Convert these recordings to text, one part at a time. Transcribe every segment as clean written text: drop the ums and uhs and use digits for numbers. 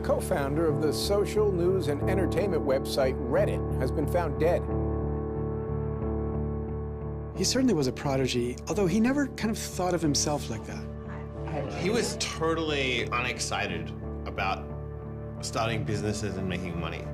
co-founder of the social news and entertainment website Reddit has been found dead. He certainly was a prodigy, although he never kind of thought of himself like that. He was totally unexcited about starting businesses and making money.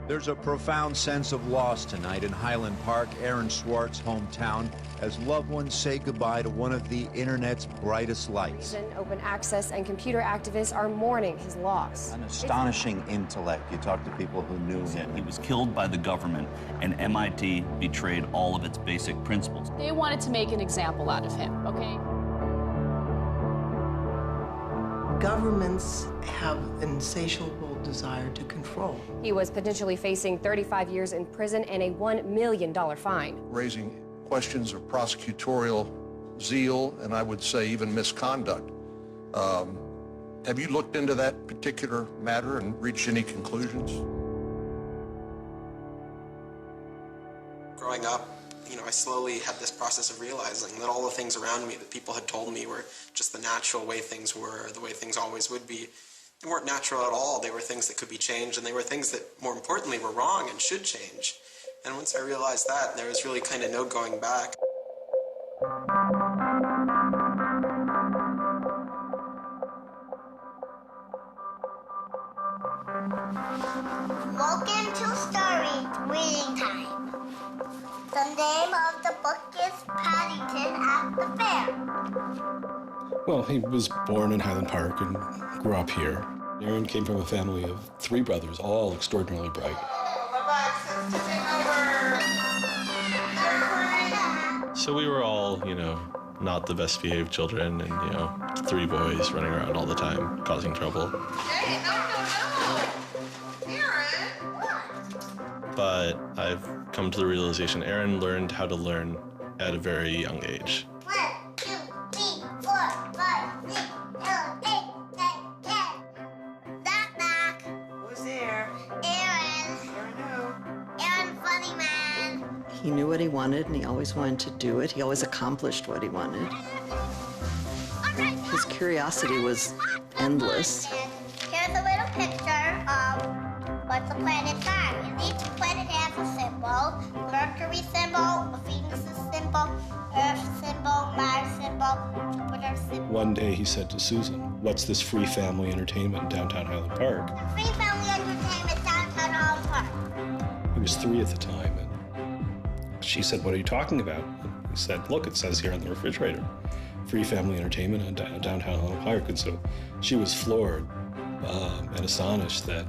There's a profound sense of loss tonight in Highland Park, Aaron Swartz' hometown, as loved ones say goodbye to one of the internet's brightest lights. Open access and computer activists are mourning his loss. An astonishing intellect. You talk to people who knew him. He was killed by the government, and MIT betrayed all of its basic principles. They wanted to make an example out of him, okay? Governments have an insatiable desire to control. He was potentially facing 35 years in prison and a $1 million fine. Raising questions of prosecutorial zeal, and I would say even misconduct. Have you looked into that particular matter and reached any conclusions? Growing up, I slowly had this process of realizing that all the things around me that people had told me were just the natural way things were, the way things always would be. They weren't natural at all. They were things that could be changed, and they were things that, more importantly, were wrong and should change. And once I realized that, there was really kind of no going back. Welcome to Story Reading Time. The name of the book is Paddington at the Fair. Well, he was born in Highland Park and grew up here. Aaron came from a family of 3 brothers, all extraordinarily bright. So we were all, not the best behaved children and, 3 boys running around all the time, causing trouble. Hey, no. Aaron, what? But I've come to the realization Aaron learned how to learn at a very young age. 1, 2, 3, 4, 5, 6, 7, 8, 9, 10. Knock, knock. Who's there? Aaron. Aaron who? Aaron, funny man. He knew what he wanted, and he always wanted to do it. He always accomplished what he wanted. His curiosity was endless. Here's a little picture of what's a planet sign. And each planet has a symbol. Mercury symbol, Venus symbol, Earth symbol, Mars symbol, Jupiter symbol. One day he said to Susan, "What's this free family entertainment in downtown Highland Park?" Free family entertainment downtown Highland Park. He was 3 at the time, and she said, "What are you talking about?" And he said, "Look, it says here on the refrigerator, free family entertainment in downtown Highland Park." And so she was floored and astonished that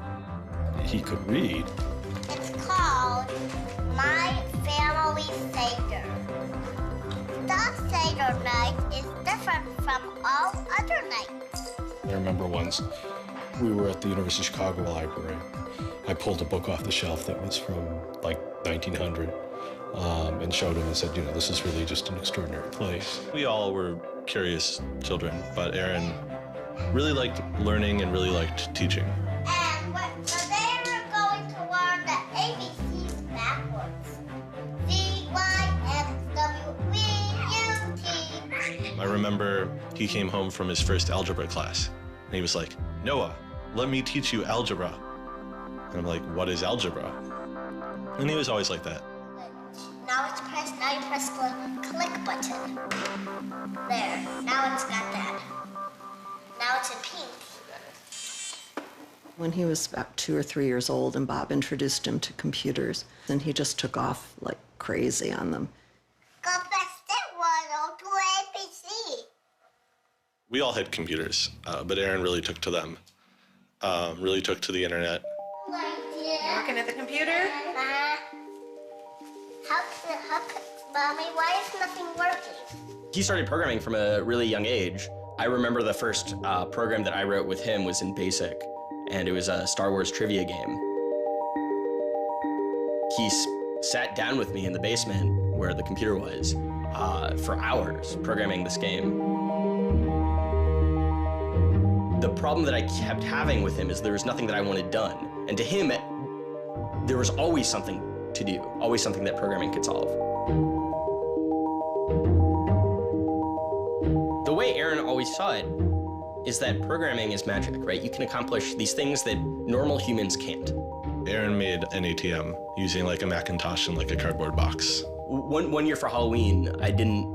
he could read. It's called My Family Seder. That Seder night is different from all other nights. I remember once we were at the University of Chicago Library. I pulled a book off the shelf that was from like 1900 and showed him and said, this is really just an extraordinary place. We all were curious children, but Aaron really liked learning and really liked teaching. And so they were going to learn the ABCs backwards. D-Y-X-W-V-U-T. I remember he came home from his first algebra class, and he was like, "Noah, let me teach you algebra." And I'm like, "What is algebra?" And he was always like that. Now you press the click button. There, now it's got that. Now it's in pink. When he was about 2 or 3 years old, and Bob introduced him to computers, and he just took off like crazy on them. Go fast step 102 ABC. We all had computers, but Aaron really took to them, really took to the internet. Working at the computer? Mommy, why is nothing working? He started programming from a really young age. I remember the first program that I wrote with him was in BASIC, and it was a Star Wars trivia game. He sat down with me in the basement where the computer was for hours programming this game. The problem that I kept having with him is there was nothing that I wanted done. And to him, there was always something to do, always something that programming could solve. The way Aaron always saw it is that programming is magic, right? You can accomplish these things that normal humans can't. Aaron made an ATM using like a Macintosh and like a cardboard box. One year for Halloween, I didn't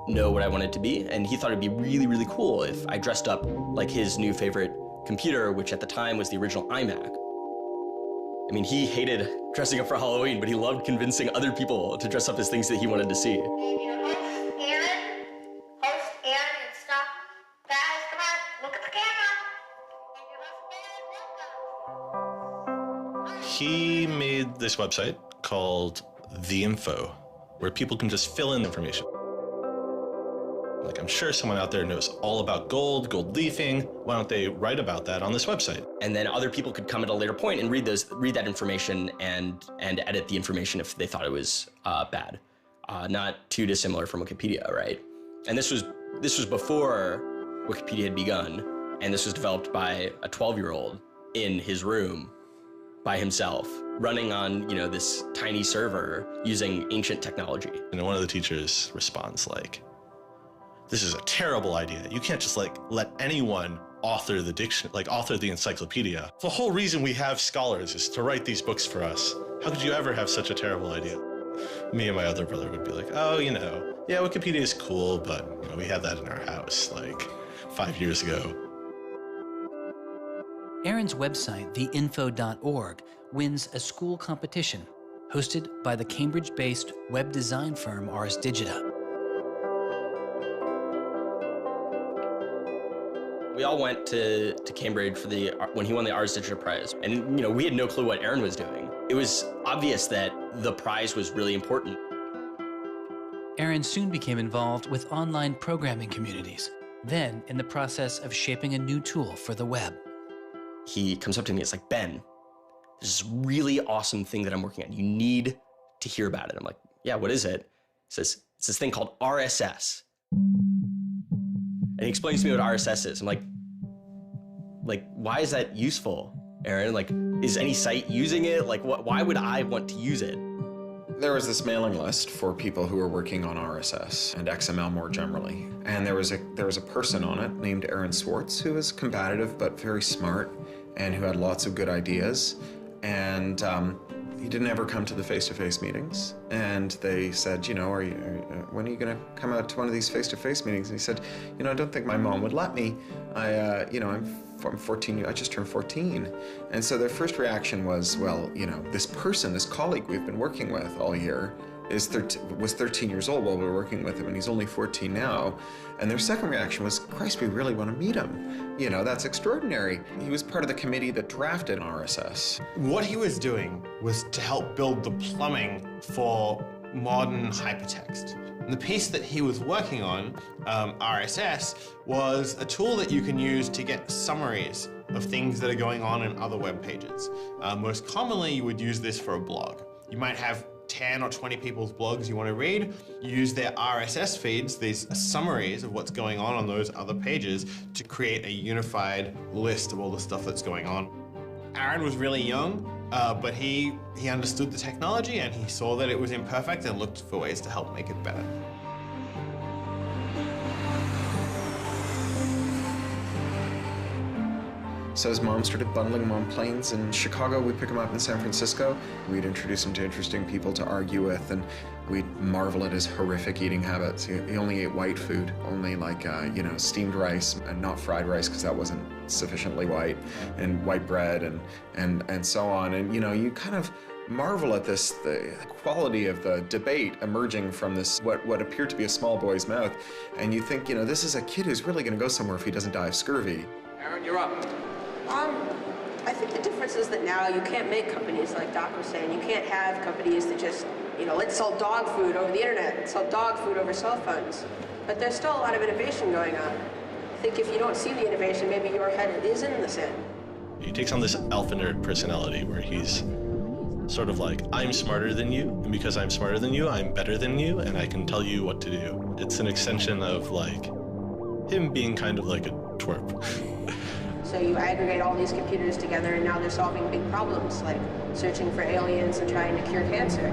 know what I wanted to be, and he thought it'd be really, really cool if I dressed up like his new favorite computer, which at the time was the original iMac. I mean, he hated dressing up for Halloween, but he loved convincing other people to dress up as things that he wanted to see. He made this website called The Info, where people can just fill in information. Like, I'm sure someone out there knows all about gold leafing. Why don't they write about that on this website? And then other people could come at a later point and read that information and edit the information if they thought it was bad. Not too dissimilar from Wikipedia, right? And this was before Wikipedia had begun, and this was developed by a 12-year-old in his room by himself, running on, this tiny server using ancient technology. And one of the teachers responds like, "This is a terrible idea. You can't just let anyone author the encyclopedia. The whole reason we have scholars is to write these books for us. How could you ever have such a terrible idea?" Me and my other brother would be like, "Oh, yeah, Wikipedia is cool, but we had that in our house like 5 years ago." Aaron's website, theinfo.org, wins a school competition hosted by the Cambridge-based web design firm Ars Digita. We all went to Cambridge for when he won the Ars Digita Prize. And, we had no clue what Aaron was doing. It was obvious that the prize was really important. Aaron soon became involved with online programming communities, then in the process of shaping a new tool for the web. He comes up to me, it's like, "Ben, there's this really awesome thing that I'm working on. You need to hear about it." I'm like, "Yeah, what is it?" He says, "It's this thing called RSS." And he explains to me what RSS is. I'm like, why is that useful, Aaron? Is any site using it? Why would I want to use it? There was this mailing list for people who were working on RSS and XML more generally. And there was a person on it named Aaron Swartz who was combative but very smart and who had lots of good ideas. And he didn't ever come to the face-to-face meetings. And they said, when are you going to come out to one of these face-to-face meetings? And he said, I don't think my mom would let me. I'm 14, I just turned 14. And so their first reaction was, well, this person, this colleague we've been working with all year was 13 years old while we were working with him, and he's only 14 now. And their second reaction was, Christ, we really want to meet him. That's extraordinary. He was part of the committee that drafted RSS. What he was doing was to help build the plumbing for modern hypertext. And the piece that he was working on, RSS, was a tool that you can use to get summaries of things that are going on in other web pages. Most commonly, you would use this for a blog. You might have 10 or 20 people's blogs you want to read. You use their RSS feeds, these summaries of what's going on those other pages, to create a unified list of all the stuff that's going on. Aaron was really young, but he understood the technology, and he saw that it was imperfect and looked for ways to help make it better. So his mom started bundling him on planes in Chicago. We'd pick him up in San Francisco. We'd introduce him to interesting people to argue with, and we'd marvel at his horrific eating habits. He only ate white food, only steamed rice and not fried rice because that wasn't sufficiently white, and white bread and so on. And you kind of marvel at this, the quality of the debate emerging from this, what appeared to be a small boy's mouth. And you think, this is a kid who's really going to go somewhere if he doesn't die of scurvy. Aaron, you're up. I think the difference is that now you can't make companies like Doc was saying. You can't have companies that just, let's sell dog food over the internet, let's sell dog food over cell phones. But there's still a lot of innovation going on. I think if you don't see the innovation, maybe your head is in the sand. He takes on this alpha nerd personality where he's sort of like, I'm smarter than you, and because I'm smarter than you, I'm better than you, and I can tell you what to do. It's an extension of him being kind of like a twerp. So you aggregate all these computers together, and now they're solving big problems, like searching for aliens and trying to cure cancer.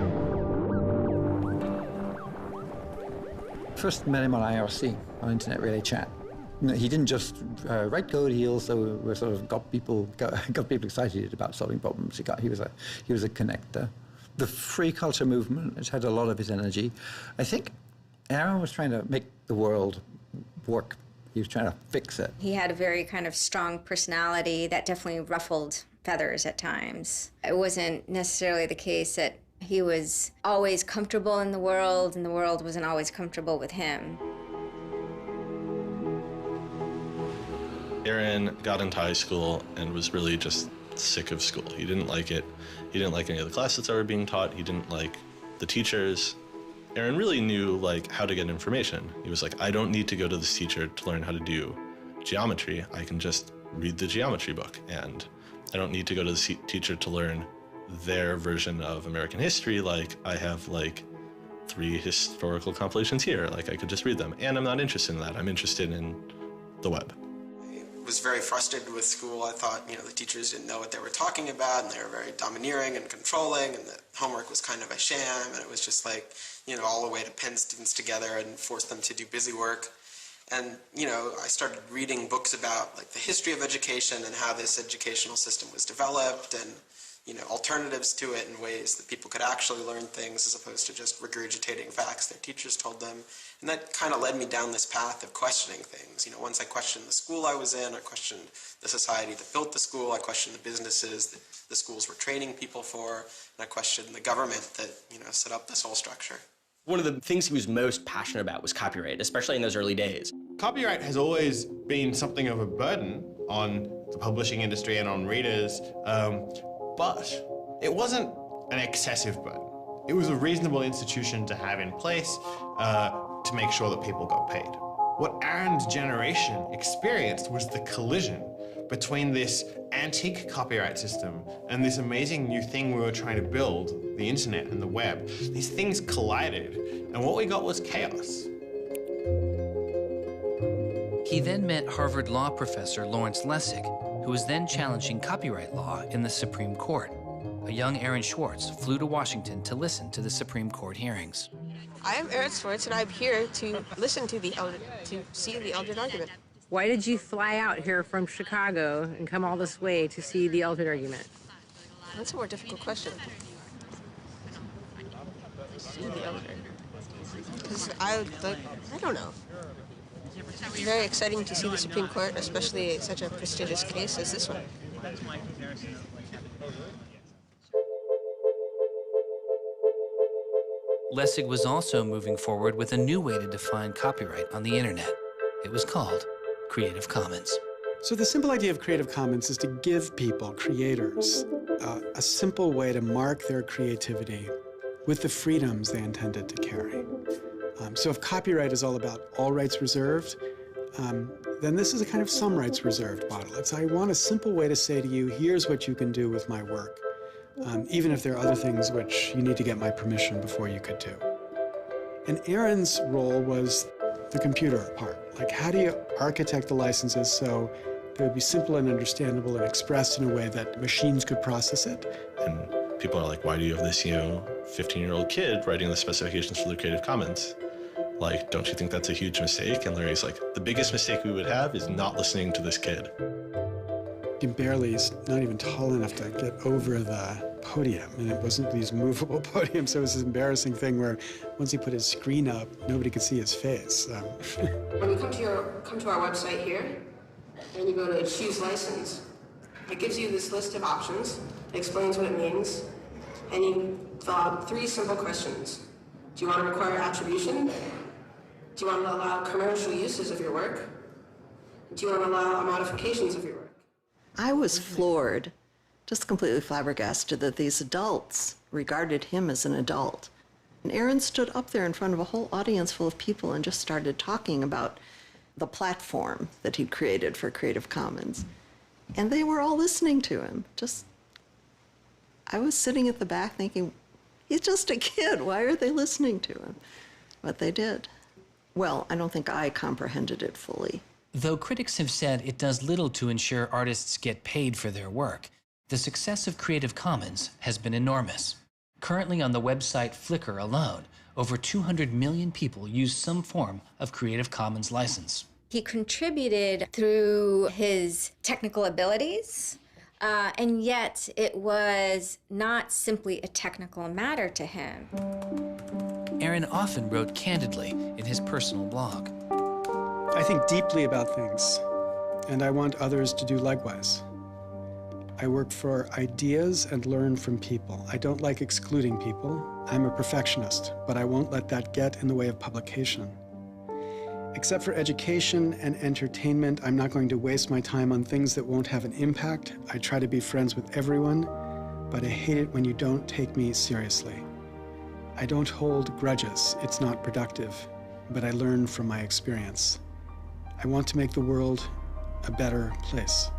First met him on IRC, on Internet Relay Chat. No, he didn't just write code. He also sort of got people excited about solving problems. He was a connector. The free culture movement has had a lot of his energy. I think Aaron was trying to make the world work. He was trying to fix it. He had a very kind of strong personality that definitely ruffled feathers at times. It wasn't necessarily the case that he was always comfortable in the world and the world wasn't always comfortable with him. Aaron got into high school and was really just sick of school. He didn't like it. He didn't like any of the classes that were being taught. He didn't like the teachers. Aaron really knew how to get information. He was like, I don't need to go to this teacher to learn how to do geometry. I can just read the geometry book, and I don't need to go to the teacher to learn their version of American history. I have 3 historical compilations here. I could just read them, and I'm not interested in that. I'm interested in the web. I was very frustrated with school. I thought, the teachers didn't know what they were talking about, and they were very domineering and controlling, and that homework was kind of a sham, and it was just all the way to pin students together and force them to do busy work. And, I started reading books about the history of education and how this educational system was developed, and alternatives to it in ways that people could actually learn things as opposed to just regurgitating facts their teachers told them. And that kind of led me down this path of questioning things. Once I questioned the school I was in, I questioned the society that built the school, I questioned the businesses that the schools were training people for, and I questioned the government that, set up this whole structure. One of the things he was most passionate about was copyright, especially in those early days. Copyright has always been something of a burden on the publishing industry and on readers, but it wasn't an excessive burden. It was a reasonable institution to have in place to make sure that people got paid. What Aaron's generation experienced was the collision between this antique copyright system and this amazing new thing we were trying to build, the internet and the web. These things collided, and what we got was chaos. He then met Harvard law professor Lawrence Lessig, who was then challenging copyright law in the Supreme Court. A young Aaron Swartz flew to Washington to listen to the Supreme Court hearings. I am Aaron Swartz, and I'm here to listen to see the Eldred argument. Why did you fly out here from Chicago and come all this way to see the Eldred argument? That's a more difficult question. See the Eldred. Because I don't know. It's very exciting to see the Supreme Court, especially such a prestigious case as this one. Lessig was also moving forward with a new way to define copyright on the internet. It was called Creative Commons. So the simple idea of Creative Commons is to give people, creators, a simple way to mark their creativity with the freedoms they intended to carry. So if copyright is all about all rights reserved, then this is a kind of some rights reserved model. It's I want a simple way to say to you, here's what you can do with my work, even if there are other things which you need to get my permission before you could do. And Aaron's role was the computer part. How do you architect the licenses so they would be simple and understandable and expressed in a way that machines could process it? And people are like, why do you have this, 15-year-old kid writing the specifications for the Creative Commons? Don't you think that's a huge mistake? And Larry's like, the biggest mistake we would have is not listening to this kid. He's not even tall enough to get over the podium, and it wasn't these movable podiums, so it was this embarrassing thing where once he put his screen up, nobody could see his face. When you come to our website here, and you go to choose license, it gives you this list of options, it explains what it means, and you fill out 3 simple questions. Do you want to require attribution? Do you want to allow commercial uses of your work? Do you want to allow modifications of your work? I was floored, just completely flabbergasted that these adults regarded him as an adult. And Aaron stood up there in front of a whole audience full of people and just started talking about the platform that he'd created for Creative Commons. And they were all listening to him. I was sitting at the back thinking, he's just a kid. Why are they listening to him? But they did. Well, I don't think I comprehended it fully. Though critics have said it does little to ensure artists get paid for their work, the success of Creative Commons has been enormous. Currently on the website Flickr alone, over 200 million people use some form of Creative Commons license. He contributed through his technical abilities, and yet it was not simply a technical matter to him. Aaron often wrote candidly in his personal blog. I think deeply about things, and I want others to do likewise. I work for ideas and learn from people. I don't like excluding people. I'm a perfectionist, but I won't let that get in the way of publication. Except for education and entertainment, I'm not going to waste my time on things that won't have an impact. I try to be friends with everyone, but I hate it when you don't take me seriously. I don't hold grudges. It's not productive, but I learn from my experience. I want to make the world a better place.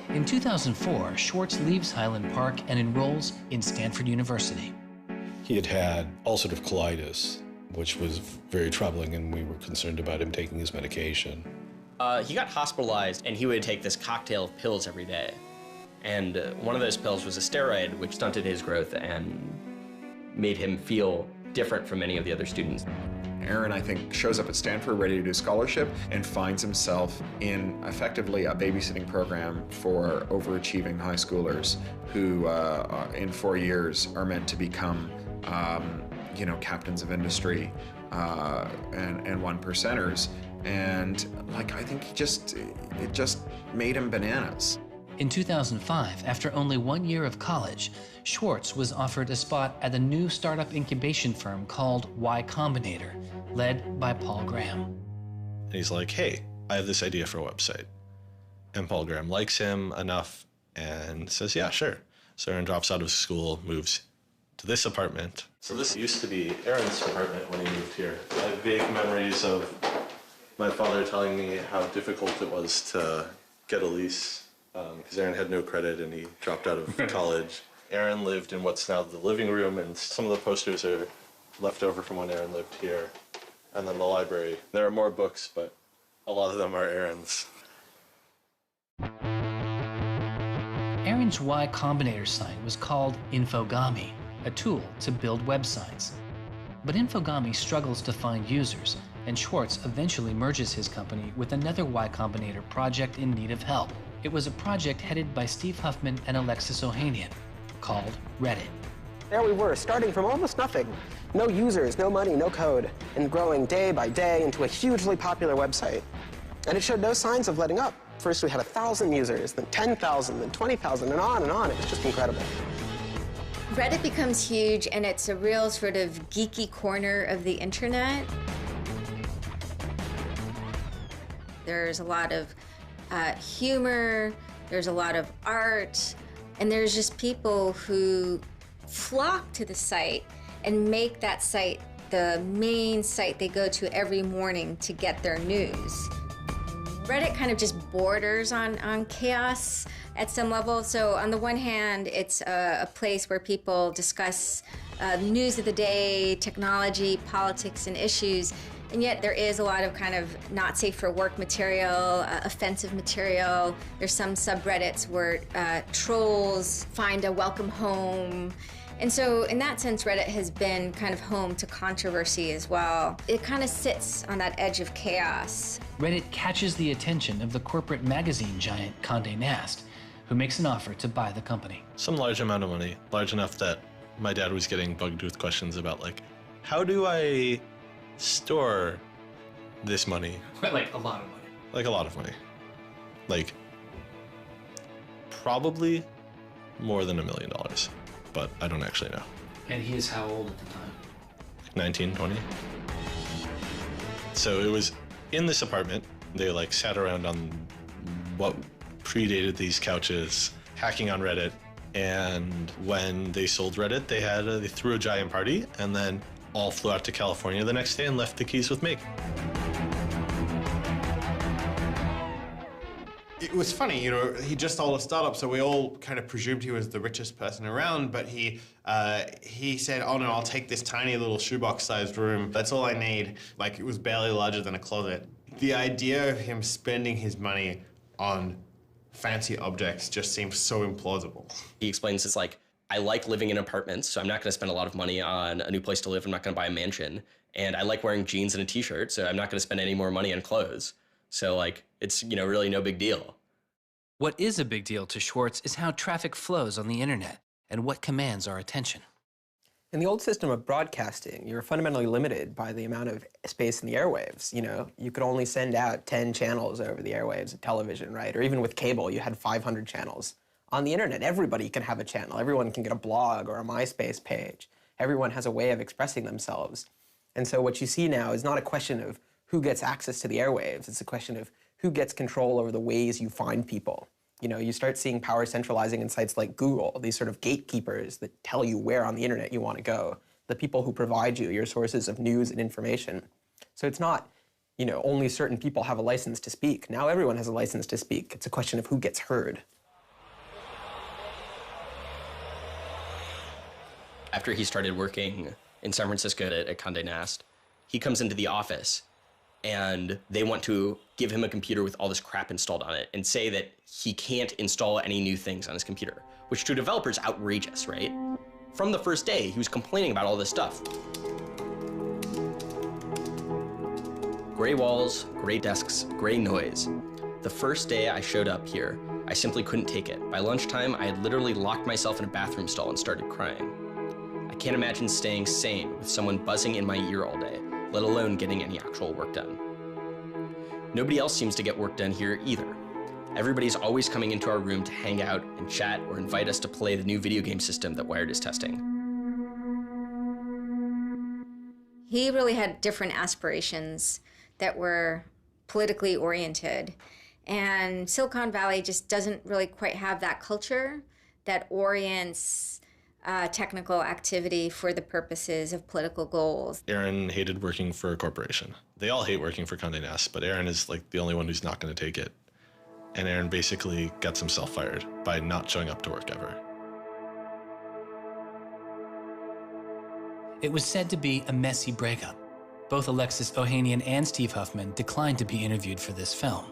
In 2004, Swartz leaves Highland Park and enrolls in Stanford University. He had had ulcerative colitis, which was very troubling, and we were concerned about him taking his medication. He got hospitalized, and he would take this cocktail of pills every day. And one of those pills was a steroid, which stunted his growth and made him feel different from many of the other students. Aaron, I think, shows up at Stanford ready to do scholarship and finds himself in effectively a babysitting program for overachieving high schoolers who, in 4 years, are meant to become, you know, captains of industry and one percenters. And like, I think it just made him bananas. In 2005, after only 1 year of college, Swartz was offered a spot at a new startup incubation firm called Y Combinator, led by Paul Graham. And he's like, hey, I have this idea for a website. And Paul Graham likes him enough and says, yeah, sure. So Aaron drops out of school, moves to this apartment. So this used to be Aaron's apartment when he moved here. I have vague memories of my father telling me how difficult it was to get a lease because Aaron had no credit and he dropped out of college. Aaron lived in what's now the living room, and some of the posters are left over from when Aaron lived here. And then the library. There are more books, but a lot of them are Aaron's. Aaron's Y Combinator site was called Infogami, a tool to build websites. But Infogami struggles to find users, and Swartz eventually merges his company with another Y Combinator project in need of help. It was a project headed by Steve Huffman and Alexis Ohanian, called Reddit. There we were, starting from almost nothing. No users, no money, no code, and growing day by day into a hugely popular website. And it showed no signs of letting up. First we had 1,000 users, then 10,000, then 20,000, and on and on. It was just incredible. Reddit becomes huge, and it's a real sort of geeky corner of the internet. There's a lot of humor, there's a lot of art, and there's just people who flock to the site and make that site the main site they go to every morning to get their news. Reddit kind of just borders on chaos at some level. So on the one hand, it's a place where people discuss news of the day, technology, politics, and issues. And yet there is a lot of kind of not safe for work material, offensive material. There's some subreddits where trolls find a welcome home. And so in that sense, Reddit has been kind of home to controversy as well. It kind of sits on that edge of chaos. Reddit catches the attention of the corporate magazine giant Condé Nast, who makes an offer to buy the company. Some large amount of money, large enough that my dad was getting bugged with questions about, like, how do I store this money? Like a lot of money. Like a lot of money. Like, probably more than $1 million, but I don't actually know. And he is how old at the time? 19, 20. So it was in this apartment. They like sat around on what predated these couches, hacking on Reddit. And when they sold Reddit, they threw a giant party and then all flew out to California the next day and left the keys with me. It was funny, you know, he just sold a startup, so we all kind of presumed he was the richest person around, but he said, oh no, I'll take this tiny little shoebox-sized room. That's all I need. Like, it was barely larger than a closet. The idea of him spending his money on fancy objects just seems so implausible. He explains it's like I like living in apartments, so I'm not going to spend a lot of money on a new place to live. I'm not going to buy a mansion. And I like wearing jeans and a t-shirt, so I'm not going to spend any more money on clothes. So like, it's, you know, really no big deal. What is a big deal to Swartz is how traffic flows on the internet and what commands our attention. In the old system of broadcasting, you were fundamentally limited by the amount of space in the airwaves. You know, you could only send out 10 channels over the airwaves of television, right? Or even with cable, you had 500 channels. On the internet, everybody can have a channel. Everyone can get a blog or a MySpace page. Everyone has a way of expressing themselves. And so what you see now is not a question of who gets access to the airwaves. It's a question of who gets control over the ways you find people. You know, you start seeing power centralizing in sites like Google, these sort of gatekeepers that tell you where on the internet you want to go, the people who provide you your sources of news and information. So it's not, you know, only certain people have a license to speak. Now everyone has a license to speak. It's a question of who gets heard. After he started working in San Francisco at Condé Nast, he comes into the office and they want to give him a computer with all this crap installed on it and say that he can't install any new things on his computer, which to a developer is outrageous, right? From the first day, he was complaining about all this stuff. Gray walls, gray desks, gray noise. The first day I showed up here, I simply couldn't take it. By lunchtime, I had literally locked myself in a bathroom stall and started crying. I can't imagine staying sane with someone buzzing in my ear all day, let alone getting any actual work done. Nobody else seems to get work done here either. Everybody's always coming into our room to hang out and chat or invite us to play the new video game system that Wired is testing. He really had different aspirations that were politically oriented. And Silicon Valley just doesn't really quite have that culture that orients technical activity for the purposes of political goals. Aaron hated working for a corporation. They all hate working for Condé Nast, but Aaron is like the only one who's not going to take it. And Aaron basically gets himself fired by not showing up to work ever. It was said to be a messy breakup. Both Alexis Ohanian and Steve Huffman declined to be interviewed for this film.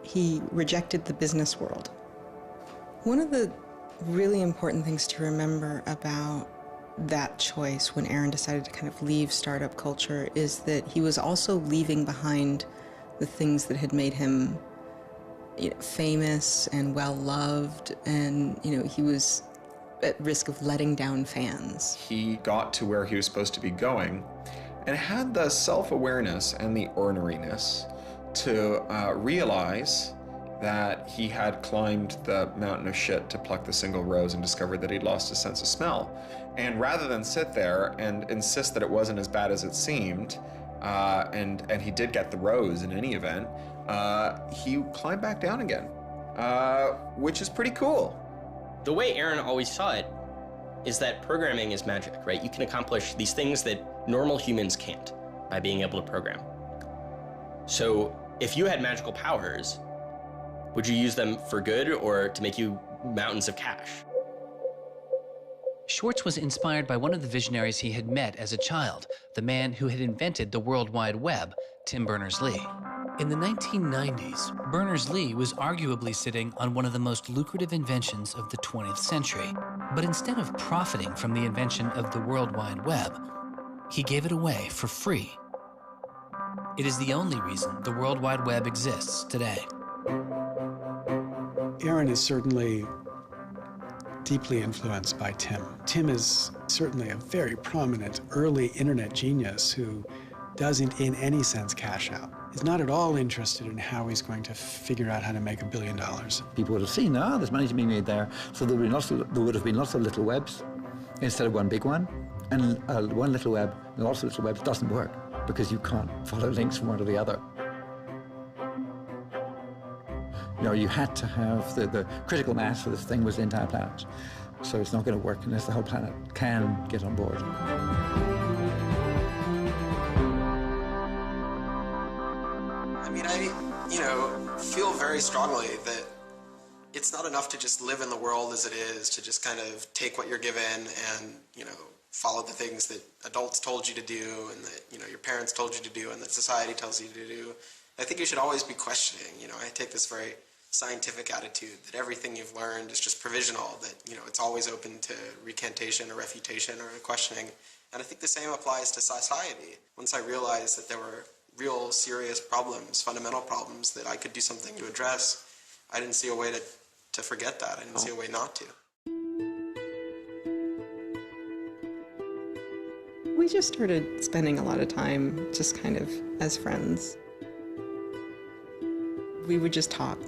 He rejected the business world. One of the really important things to remember about that choice when Aaron decided to kind of leave startup culture is that he was also leaving behind the things that had made him, you know, famous and well-loved, and, you know, he was at risk of letting down fans. He got to where he was supposed to be going and had the self-awareness and the orneriness to realize that he had climbed the mountain of shit to pluck the single rose and discovered that he'd lost his sense of smell. And rather than sit there and insist that it wasn't as bad as it seemed, and he did get the rose in any event, he climbed back down again, which is pretty cool. The way Aaron always saw it is that programming is magic, right? You can accomplish these things that normal humans can't by being able to program. So if you had magical powers, would you use them for good or to make you mountains of cash? Swartz was inspired by one of the visionaries he had met as a child, the man who had invented the World Wide Web, Tim Berners-Lee. In the 1990s, Berners-Lee was arguably sitting on one of the most lucrative inventions of the 20th century. But instead of profiting from the invention of the World Wide Web, he gave it away for free. It is the only reason the World Wide Web exists today. Aaron is certainly deeply influenced by Tim. Tim is certainly a very prominent early internet genius who doesn't in any sense cash out. He's not at all interested in how he's going to figure out how to make $1 billion. People would have seen, there's money to be made there. So there would have been lots of little webs instead of one big one. And one little web, and lots of little webs doesn't work because you can't follow links from one to the other. You know, you had to have the critical mass for this thing was the entire planet. So it's not going to work unless the whole planet can get on board. I mean, I feel very strongly that it's not enough to just live in the world as it is, to just kind of take what you're given and, follow the things that adults told you to do and that, your parents told you to do and that society tells you to do. I think you should always be questioning. I take this very scientific attitude, that everything you've learned is just provisional, that, you know, it's always open to recantation or refutation or questioning. And I think the same applies to society. Once I realized that there were real serious problems, fundamental problems that I could do something to address, I didn't see a way to forget that. I didn't see a way not to. We just started spending a lot of time just kind of as friends. We would just talk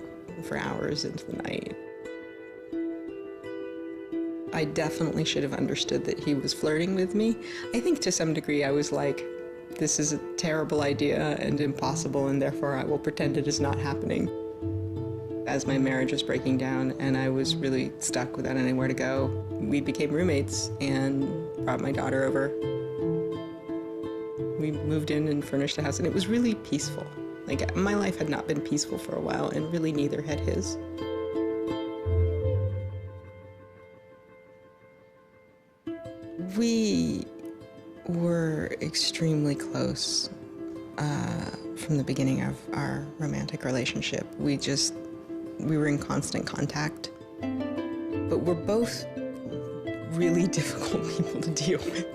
for hours into the night. I definitely should have understood that he was flirting with me. I think to some degree I was like, this is a terrible idea and impossible, and therefore I will pretend it is not happening. As my marriage was breaking down and I was really stuck without anywhere to go, we became roommates and brought my daughter over. We moved in and furnished a house, and it was really peaceful. Like, my life had not been peaceful for a while, and really neither had his. We were extremely close from the beginning of our romantic relationship. We were in constant contact. But we're both really difficult people to deal with.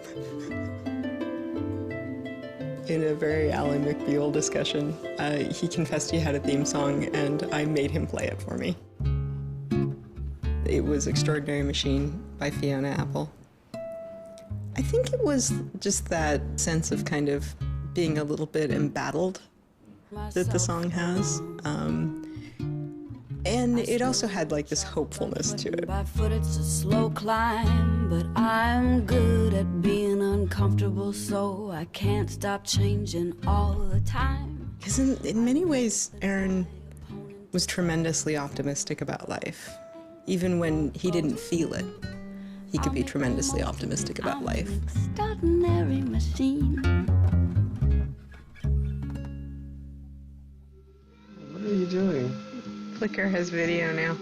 In a very Ally McBeal discussion, he confessed he had a theme song, and I made him play it for me. It was Extraordinary Machine by Fiona Apple. I think it was just that sense of kind of being a little bit embattled that the song has. And it also had like this hopefulness to it. By foot it's a slow climb, but I'm good at being uncomfortable, so I can't stop changing all the time. Because in many ways, Aaron was tremendously optimistic about life. Even when he didn't feel it, he could be tremendously optimistic about life. Extraordinary machine. What are you doing? Flickr has video now.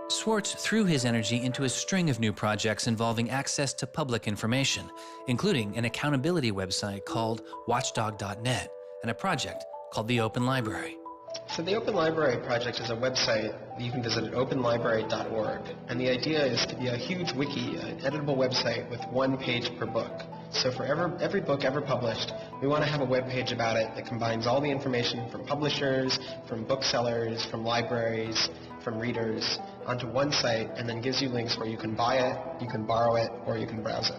Swartz threw his energy into a string of new projects involving access to public information, including an accountability website called watchdog.net and a project called the Open Library. So the Open Library project is a website that you can visit at openlibrary.org. And the idea is to be a huge wiki, an editable website with one page per book. So for every book ever published, we want to have a web page about it that combines all the information from publishers, from booksellers, from libraries, from readers onto one site, and then gives you links where you can buy it, you can borrow it, or you can browse it.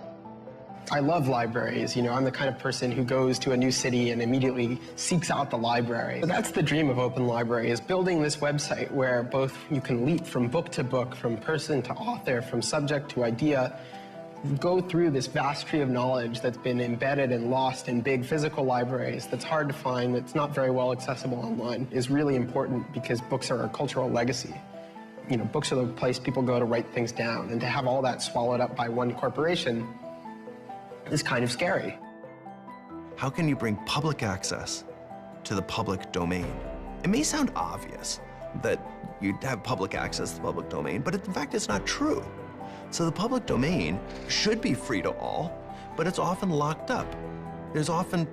I love libraries. You know, I'm the kind of person who goes to a new city and immediately seeks out the library. So that's the dream of Open Library, is building this website where both you can leap from book to book, from person to author, from subject to idea, go through this vast tree of knowledge that's been embedded and lost in big physical libraries that's hard to find, that's not very well accessible online, is really important because books are a cultural legacy. You know, books are the place people go to write things down, and to have all that swallowed up by one corporation is kind of scary. How can you bring public access to the public domain? It may sound obvious that you'd have public access to the public domain, but in fact, it's not true. So the public domain should be free to all, but it's often locked up. There's often,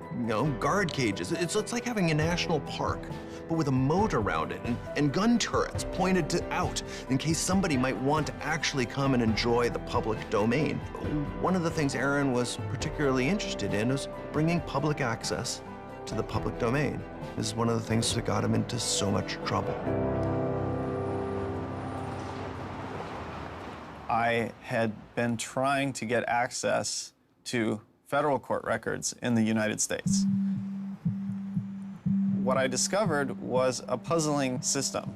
guard cages. It's like having a national park, but with a moat around it and gun turrets pointed out in case somebody might want to actually come and enjoy the public domain. One of the things Aaron was particularly interested in was bringing public access to the public domain. This is one of the things that got him into so much trouble. I had been trying to get access to federal court records in the United States. What I discovered was a puzzling system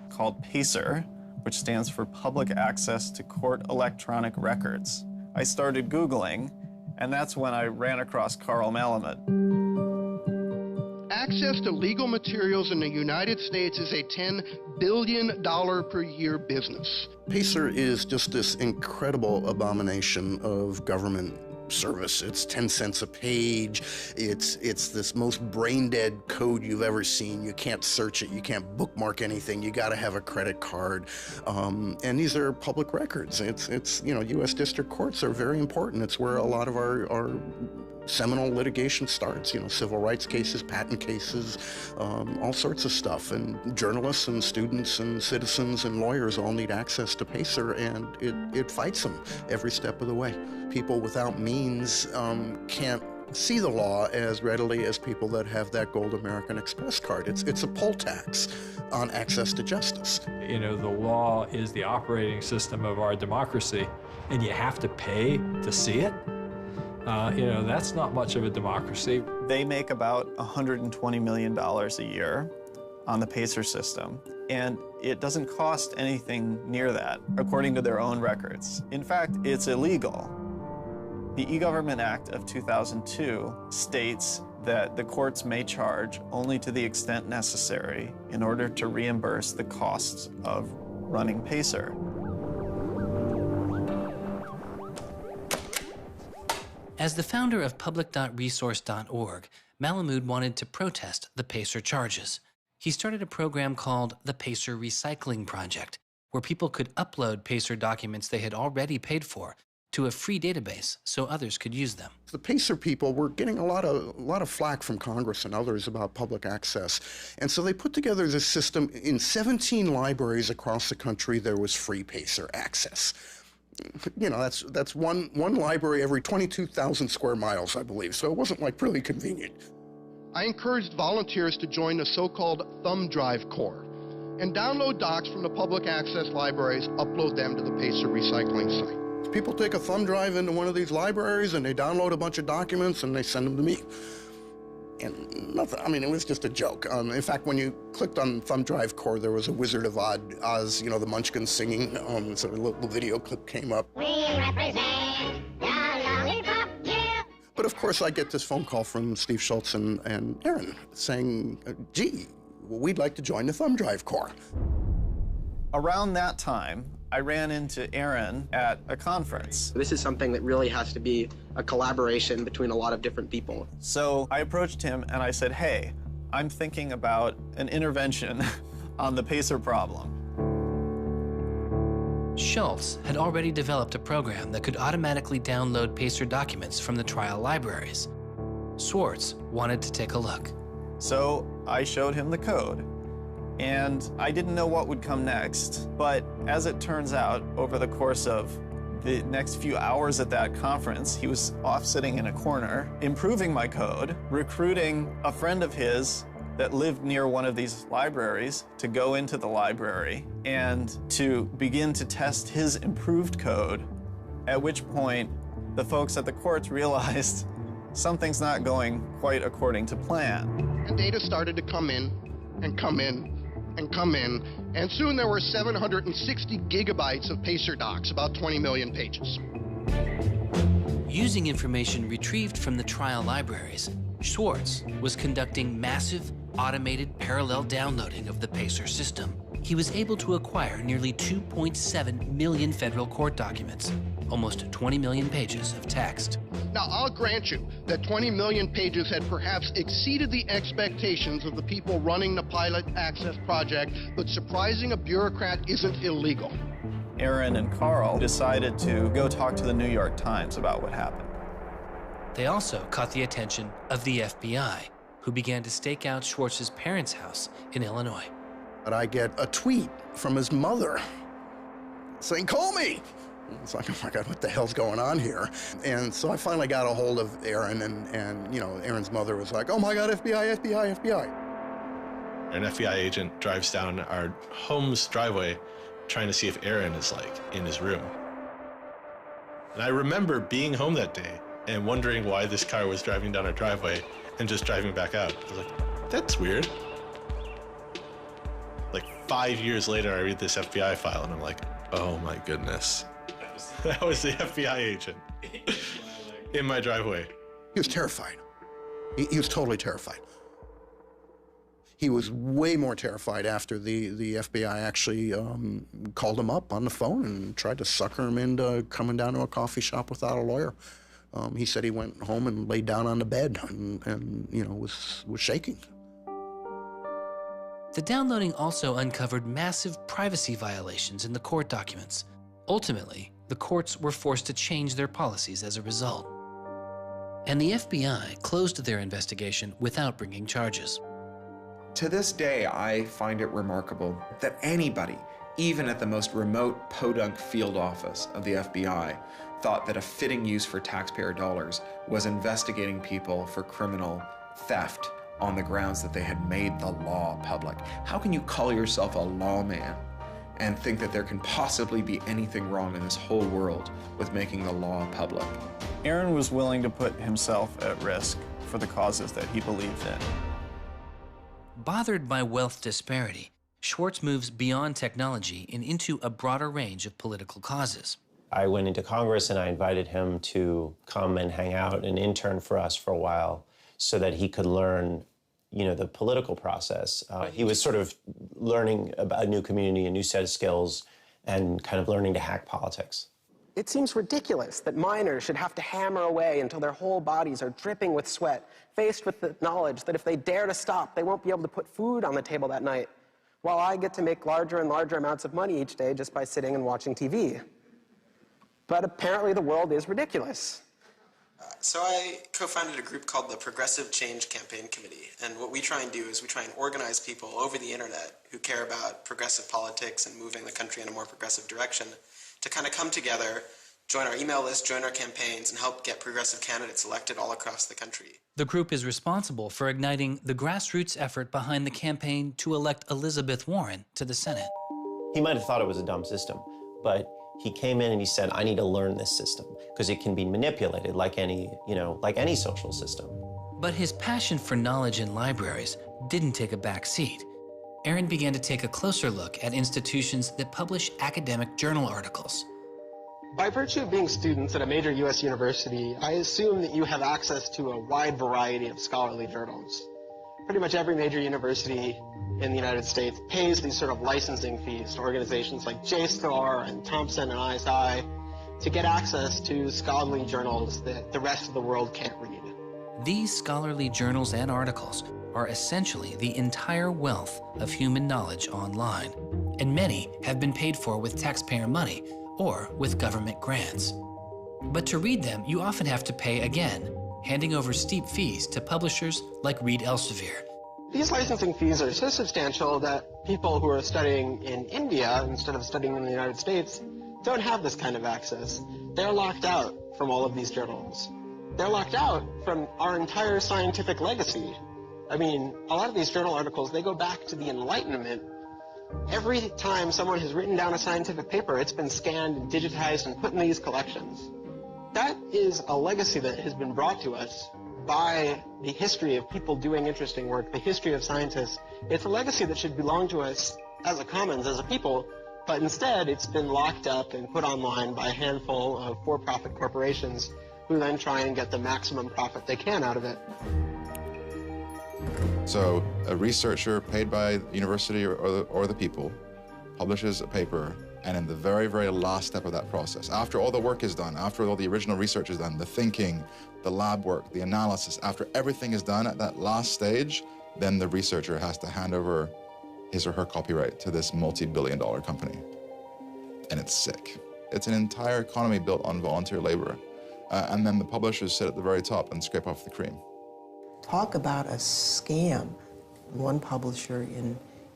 called PACER, which stands for Public Access to Court Electronic Records. I started Googling, and that's when I ran across Carl Malamud. Access to legal materials in the United States is a $10 billion per year business. PACER is just this incredible abomination of government service. It's 10 cents a page. It's this most brain-dead code you've ever seen. You can't search it. You can't bookmark anything. You got to have a credit card. And these are public records. It's you know, U.S. district courts are very important. It's where a lot of our seminal litigation starts, you know, civil rights cases, patent cases, all sorts of stuff. And journalists and students and citizens and lawyers all need access to PACER, and it fights them every step of the way. People without means can't see the law as readily as people that have that gold American Express card. It's a poll tax on access to justice. You know, the law is the operating system of our democracy, and you have to pay to see it. You know, that's not much of a democracy. They make about $120 million a year on the PACER system, and it doesn't cost anything near that, according to their own records. In fact, it's illegal. The E-Government Act of 2002 states that the courts may charge only to the extent necessary in order to reimburse the costs of running PACER. As the founder of public.resource.org, Malamud wanted to protest the PACER charges. He started a program called the PACER Recycling Project, where people could upload PACER documents they had already paid for to a free database so others could use them. The PACER people were getting a lot of flack from Congress and others about public access. And so they put together this system. In 17 libraries across the country, there was free PACER access. You know, that's one library every 22,000 square miles, I believe, so it wasn't like really convenient. I encouraged volunteers to join the so-called thumb drive corps and download docs from the public access libraries, upload them to the PACER recycling site. People take a thumb drive into one of these libraries and they download a bunch of documents and they send them to me. And nothing, I mean, it was just a joke. In fact, when you clicked on Thumb Drive Core, there was a Wizard of Oz, you know, the Munchkins singing, so a little video clip came up. We represent the lollipop, yeah. But of course, I get this phone call from Steve Schultz and Aaron saying, gee, we'd like to join the Thumb Drive Corps. Around that time, I ran into Aaron at a conference. This is something that really has to be a collaboration between a lot of different people. So I approached him and I said, hey, I'm thinking about an intervention on the PACER problem. Schultz had already developed a program that could automatically download PACER documents from the trial libraries. Swartz wanted to take a look. So I showed him the code. And I didn't know what would come next, but as it turns out, over the course of the next few hours at that conference, he was off sitting in a corner, improving my code, recruiting a friend of his that lived near one of these libraries to go into the library and to begin to test his improved code, at which point the folks at the courts realized something's not going quite according to plan. And data started to come in and come in and come in, and soon there were 760 gigabytes of PACER docs, about 20 million pages. Using information retrieved from the trial libraries, Swartz was conducting massive, automated parallel downloading of the PACER system. He was able to acquire nearly 2.7 million federal court documents, almost 20 million pages of text. Now, I'll grant you that 20 million pages had perhaps exceeded the expectations of the people running the Pilot Access Project, but surprising a bureaucrat isn't illegal. Aaron and Carl decided to go talk to the New York Times about what happened. They also caught the attention of the FBI, who began to stake out Schwartz's parents' house in Illinois. But I get a tweet from his mother saying, call me. It's like, oh my God, what the hell's going on here? And so I finally got a hold of Aaron, and you know, Aaron's mother was like, oh my God, FBI, FBI, FBI. An FBI agent drives down our home's driveway trying to see if Aaron is like in his room. And I remember being home that day and wondering why this car was driving down our driveway and just driving back out. I was like, that's weird. Like 5 years later, I read this FBI file and I'm like, oh my goodness. That was the FBI agent in my driveway. He was terrified. He was totally terrified. He was way more terrified after the FBI actually called him up on the phone and tried to sucker him into coming down to a coffee shop without a lawyer. He said he went home and laid down on the bed and you know, was shaking. The downloading also uncovered massive privacy violations in the court documents. Ultimately, the courts were forced to change their policies as a result. And the FBI closed their investigation without bringing charges. To this day, I find it remarkable that anybody, even at the most remote podunk field office of the FBI, thought that a fitting use for taxpayer dollars was investigating people for criminal theft on the grounds that they had made the law public. How can you call yourself a lawman and think that there can possibly be anything wrong in this whole world with making the law public? Aaron was willing to put himself at risk for the causes that he believed in. Bothered by wealth disparity, Swartz moves beyond technology and into a broader range of political causes. I went into Congress and I invited him to come and hang out and intern for us for a while so that he could learn, you know, the political process. He was sort of learning about a new community, a new set of skills, and kind of learning to hack politics. It seems ridiculous that miners should have to hammer away until their whole bodies are dripping with sweat, faced with the knowledge that if they dare to stop, they won't be able to put food on the table that night, while I get to make larger and larger amounts of money each day just by sitting and watching TV. But apparently the world is ridiculous. So I co-founded a group called the Progressive Change Campaign Committee, and what we try and do is we try and organize people over the internet who care about progressive politics and moving the country in a more progressive direction to kind of come together, join our email list, join our campaigns, and help get progressive candidates elected all across the country. The group is responsible for igniting the grassroots effort behind the campaign to elect Elizabeth Warren to the Senate. He might have thought it was a dumb system, but he came in and he said, I need to learn this system because it can be manipulated like any, you know, like any social system. But his passion for knowledge in libraries didn't take a back seat. Aaron began to take a closer look at institutions that publish academic journal articles. By virtue of being students at a major U.S. university, I assume that you have access to a wide variety of scholarly journals. Pretty much every major university in the United States pays these sort of licensing fees to organizations like JSTOR and Thomson and ISI to get access to scholarly journals that the rest of the world can't read. These scholarly journals and articles are essentially the entire wealth of human knowledge online, and many have been paid for with taxpayer money or with government grants. But to read them, you often have to pay again, handing over steep fees to publishers like Reed Elsevier. These licensing fees are so substantial that people who are studying in India instead of studying in the United States don't have this kind of access. They're locked out from all of these journals. They're locked out from our entire scientific legacy. I mean, a lot of these journal articles, they go back to the Enlightenment. Every time someone has written down a scientific paper, it's been scanned and digitized and put in these collections. That is a legacy that has been brought to us by the history of people doing interesting work, the history of scientists. It's a legacy that should belong to us as a commons, as a people, but instead it's been locked up and put online by a handful of for-profit corporations who then try and get the maximum profit they can out of it. So a researcher paid by the university or the people publishes a paper, and in the very, very last step of that process, after all the work is done, after all the original research is done, the thinking, the lab work, the analysis, after everything is done at that last stage, then the researcher has to hand over his or her copyright to this multi-billion-dollar company. And it's sick. It's an entire economy built on volunteer labor. And then the publishers sit at the very top and scrape off the cream. Talk about a scam. One publisher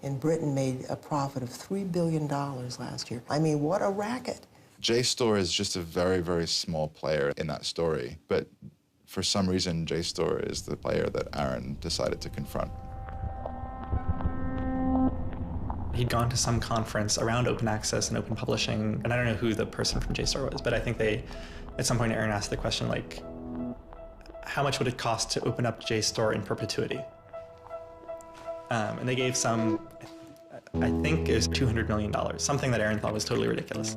in Britain made a profit of $3 billion last year. I mean, what a racket. JSTOR is just a very, very small player in that story, but for some reason, JSTOR is the player that Aaron decided to confront. He'd gone to some conference around open access and open publishing, and I don't know who the person from JSTOR was, but I think at some point Aaron asked the question, like, how much would it cost to open up JSTOR in perpetuity? And they gave some, I think it was $200 million, something that Aaron thought was totally ridiculous.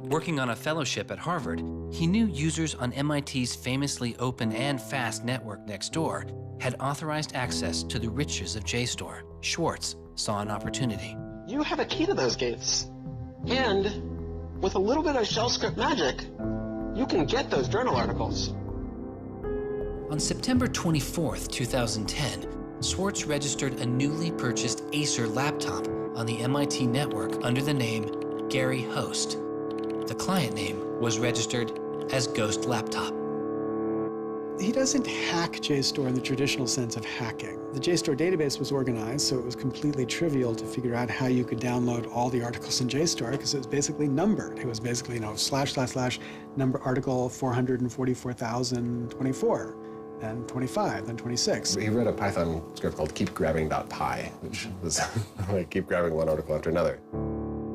Working on a fellowship at Harvard, he knew users on MIT's famously open and fast network Nextdoor had authorized access to the riches of JSTOR. Swartz saw an opportunity. You have a key to those gates. And with a little bit of shell script magic, You can get those journal articles. On September 24th, 2010, Swartz registered a newly purchased Acer laptop on the MIT network under the name Gary Host. The client name was registered as Ghost Laptop. He doesn't hack JSTOR in the traditional sense of hacking. The JSTOR database was organized, so it was completely trivial to figure out how you could download all the articles in JSTOR because it was basically numbered. It was basically, / number article 444,024, then 25, then 26. He wrote a Python script called keepgrabbing.py, which was like keep grabbing one article after another.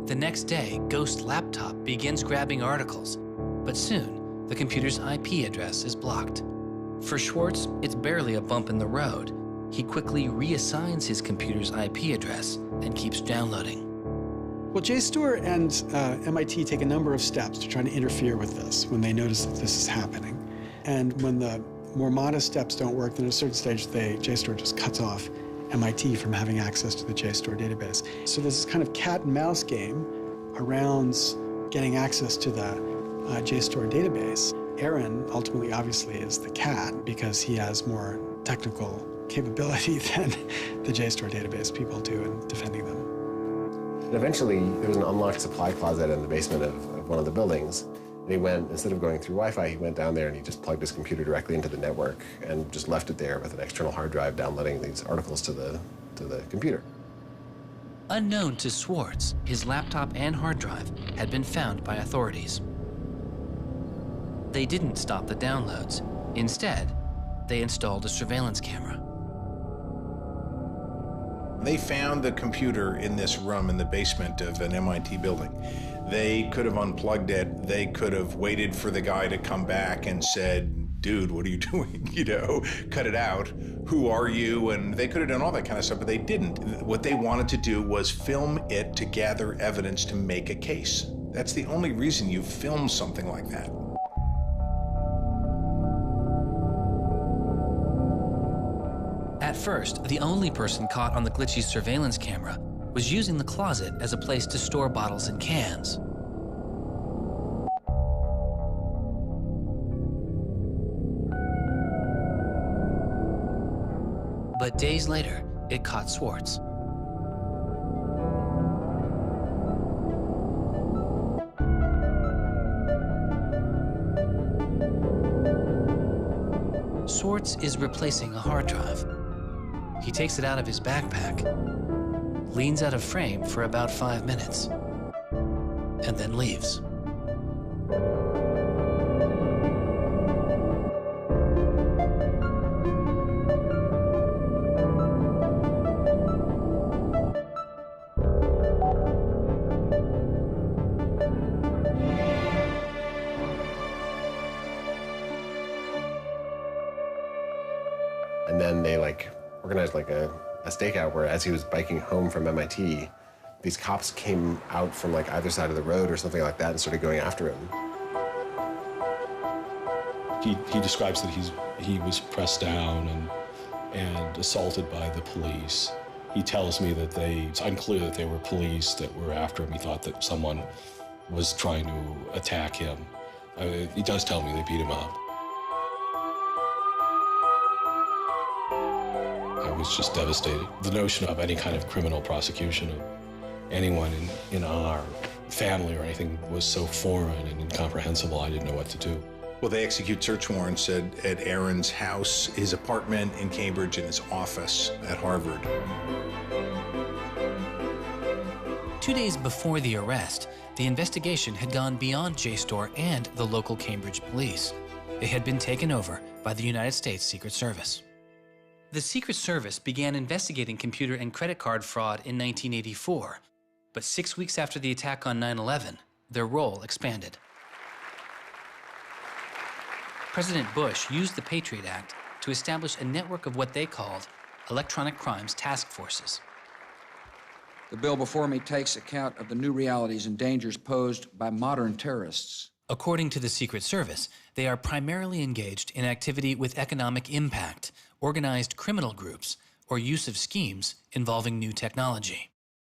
The next day, Ghost Laptop begins grabbing articles, but soon the computer's IP address is blocked. For Swartz, it's barely a bump in the road. He quickly reassigns his computer's IP address and keeps downloading. Well, JSTOR and MIT take a number of steps to try to interfere with this when they notice that this is happening. And when the more modest steps don't work, then at a certain stage, JSTOR just cuts off MIT from having access to the JSTOR database. So there's this kind of cat and mouse game around getting access to the JSTOR database. Aaron ultimately, obviously, is the cat because he has more technical capability than the JSTOR database people do in defending them. And eventually, there was an unlocked supply closet in the basement of one of the buildings. And he went, instead of going through Wi-Fi, he went down there and he just plugged his computer directly into the network and just left it there with an external hard drive downloading these articles to the computer. Unknown to Swartz, his laptop and hard drive had been found by authorities. They didn't stop the downloads. Instead, they installed a surveillance camera. They found the computer in this room in the basement of an MIT building. They could have unplugged it. They could have waited for the guy to come back and said, dude, what are you doing? Cut it out. Who are you? And they could have done all that kind of stuff, but they didn't. What they wanted to do was film it to gather evidence to make a case. That's the only reason you film something like that. At first, the only person caught on the glitchy surveillance camera was using the closet as a place to store bottles and cans. But days later, it caught Swartz. Swartz is replacing a hard drive. He takes it out of his backpack, leans out of frame for about 5 minutes, and then leaves. And then they organized a stakeout where as he was biking home from MIT, these cops came out from either side of the road or something like that and started going after him. He describes that he was pressed down and assaulted by the police. He tells me that it's unclear that they were police that were after him. He thought that someone was trying to attack him. He does tell me they beat him up. I was just devastated. The notion of any kind of criminal prosecution of anyone in our family or anything was so foreign and incomprehensible, I didn't know what to do. Well, they execute search warrants at Aaron's house, his apartment in Cambridge, and his office at Harvard. 2 days before the arrest, the investigation had gone beyond JSTOR and the local Cambridge police. It had been taken over by the United States Secret Service. The Secret Service began investigating computer and credit card fraud in 1984, but 6 weeks after the attack on 9/11, their role expanded. President Bush used the Patriot Act to establish a network of what they called electronic crimes task forces. The bill before me takes account of the new realities and dangers posed by modern terrorists. According to the Secret Service, they are primarily engaged in activity with economic impact, organized criminal groups, or use of schemes involving new technology.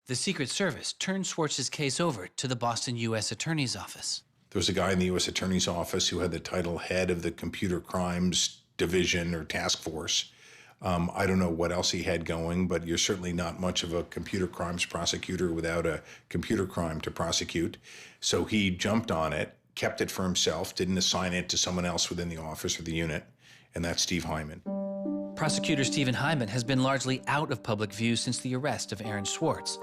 The Secret Service turned Swartz's case over to the Boston U.S. Attorney's Office. There was a guy in the U.S. Attorney's Office who had the title head of the Computer Crimes Division or Task Force. I don't know what else he had going, but you're certainly not much of a computer crimes prosecutor without a computer crime to prosecute. So he jumped on it, kept it for himself, didn't assign it to someone else within the office or the unit, and that's Steve Hyman. Prosecutor Stephen Hyman has been largely out of public view since the arrest of Aaron Swartz,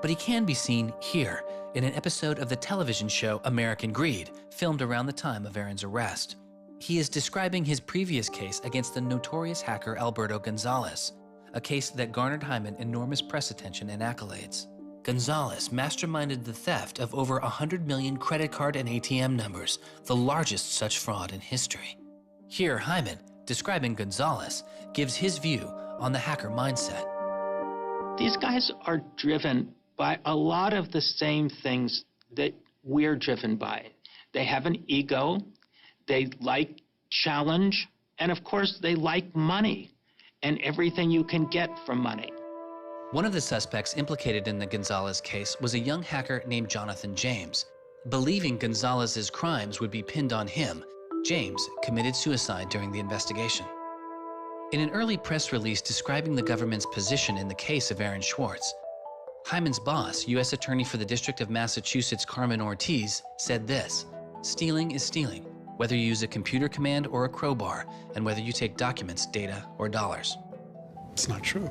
but he can be seen here in an episode of the television show American Greed, filmed around the time of Aaron's arrest. He is describing his previous case against the notorious hacker Alberto Gonzalez, a case that garnered Hyman enormous press attention and accolades. Gonzalez masterminded the theft of over 100 million credit card and ATM numbers, the largest such fraud in history. Here, Hyman, describing Gonzalez, gives his view on the hacker mindset. These guys are driven by a lot of the same things that we're driven by. They have an ego. They like challenge, and of course, they like money and everything you can get from money. One of the suspects implicated in the Gonzalez case was a young hacker named Jonathan James. Believing Gonzalez's crimes would be pinned on him, James committed suicide during the investigation. In an early press release describing the government's position in the case of Aaron Swartz, Hyman's boss, U.S. Attorney for the District of Massachusetts Carmen Ortiz, said this: "Stealing is stealing, whether you use a computer command or a crowbar, and whether you take documents, data, or dollars." It's not true.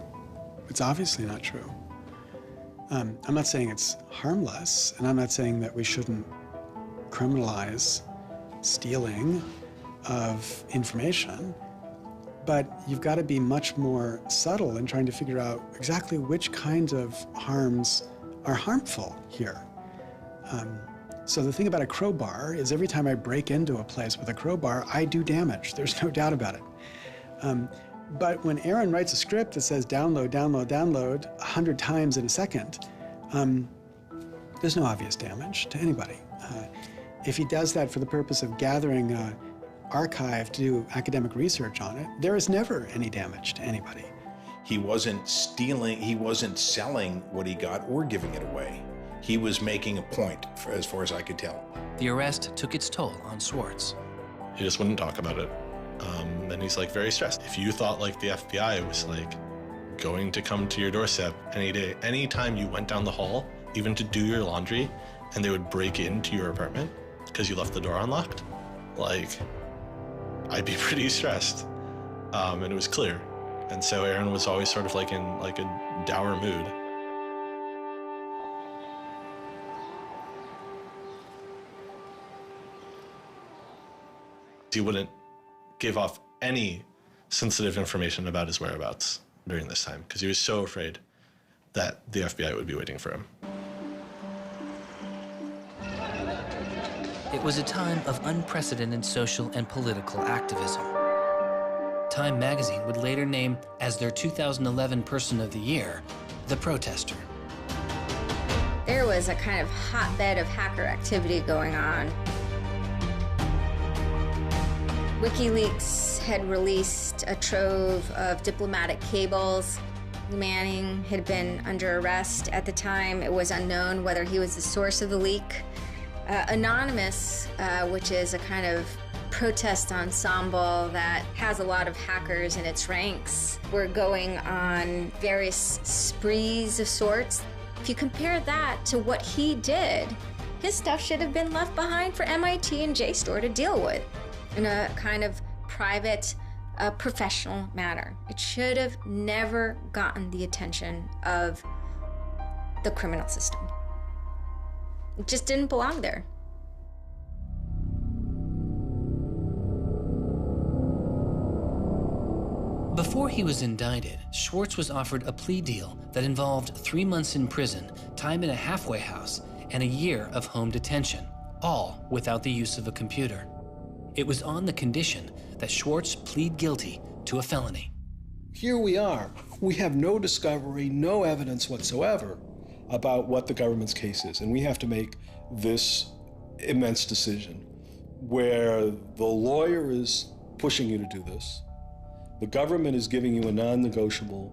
It's obviously not true. I'm not saying it's harmless, and I'm not saying that we shouldn't criminalize stealing of information, but you've got to be much more subtle in trying to figure out exactly which kinds of harms are harmful here. So the thing about a crowbar is every time I break into a place with a crowbar, I do damage. There's no doubt about it. But when Aaron writes a script that says download, download, download 100 times in a second, there's no obvious damage to anybody. If he does that for the purpose of gathering an archive to do academic research on it, there is never any damage to anybody. He wasn't stealing, he wasn't selling what he got or giving it away. He was making a point, as far as I could tell. The arrest took its toll on Swartz. He just wouldn't talk about it. And he's like very stressed. If you thought like the FBI was like going to come to your doorstep any day, anytime you went down the hall, even to do your laundry, and they would break into your apartment because you left the door unlocked, like, I'd be pretty stressed. And it was clear. And so Aaron was always sort of like in like a dour mood. He wouldn't give off any sensitive information about his whereabouts during this time because he was so afraid that the FBI would be waiting for him. It was a time of unprecedented social and political activism. Time magazine would later name as their 2011 Person of the Year, the protester. There was a kind of hotbed of hacker activity going on. WikiLeaks had released a trove of diplomatic cables. Manning had been under arrest at the time. It was unknown whether he was the source of the leak. Anonymous, which is a kind of protest ensemble that has a lot of hackers in its ranks, were going on various sprees of sorts. If you compare that to what he did, his stuff should have been left behind for MIT and JSTOR to deal with in a kind of private, professional manner. It should have never gotten the attention of the criminal system. It just didn't belong there. Before he was indicted, Swartz was offered a plea deal that involved 3 months in prison, time in a halfway house, and a year of home detention, all without the use of a computer. It was on the condition that Swartz plead guilty to a felony. Here we are. We have no discovery, no evidence whatsoever about what the government's case is, and we have to make this immense decision where the lawyer is pushing you to do this, the government is giving you a non-negotiable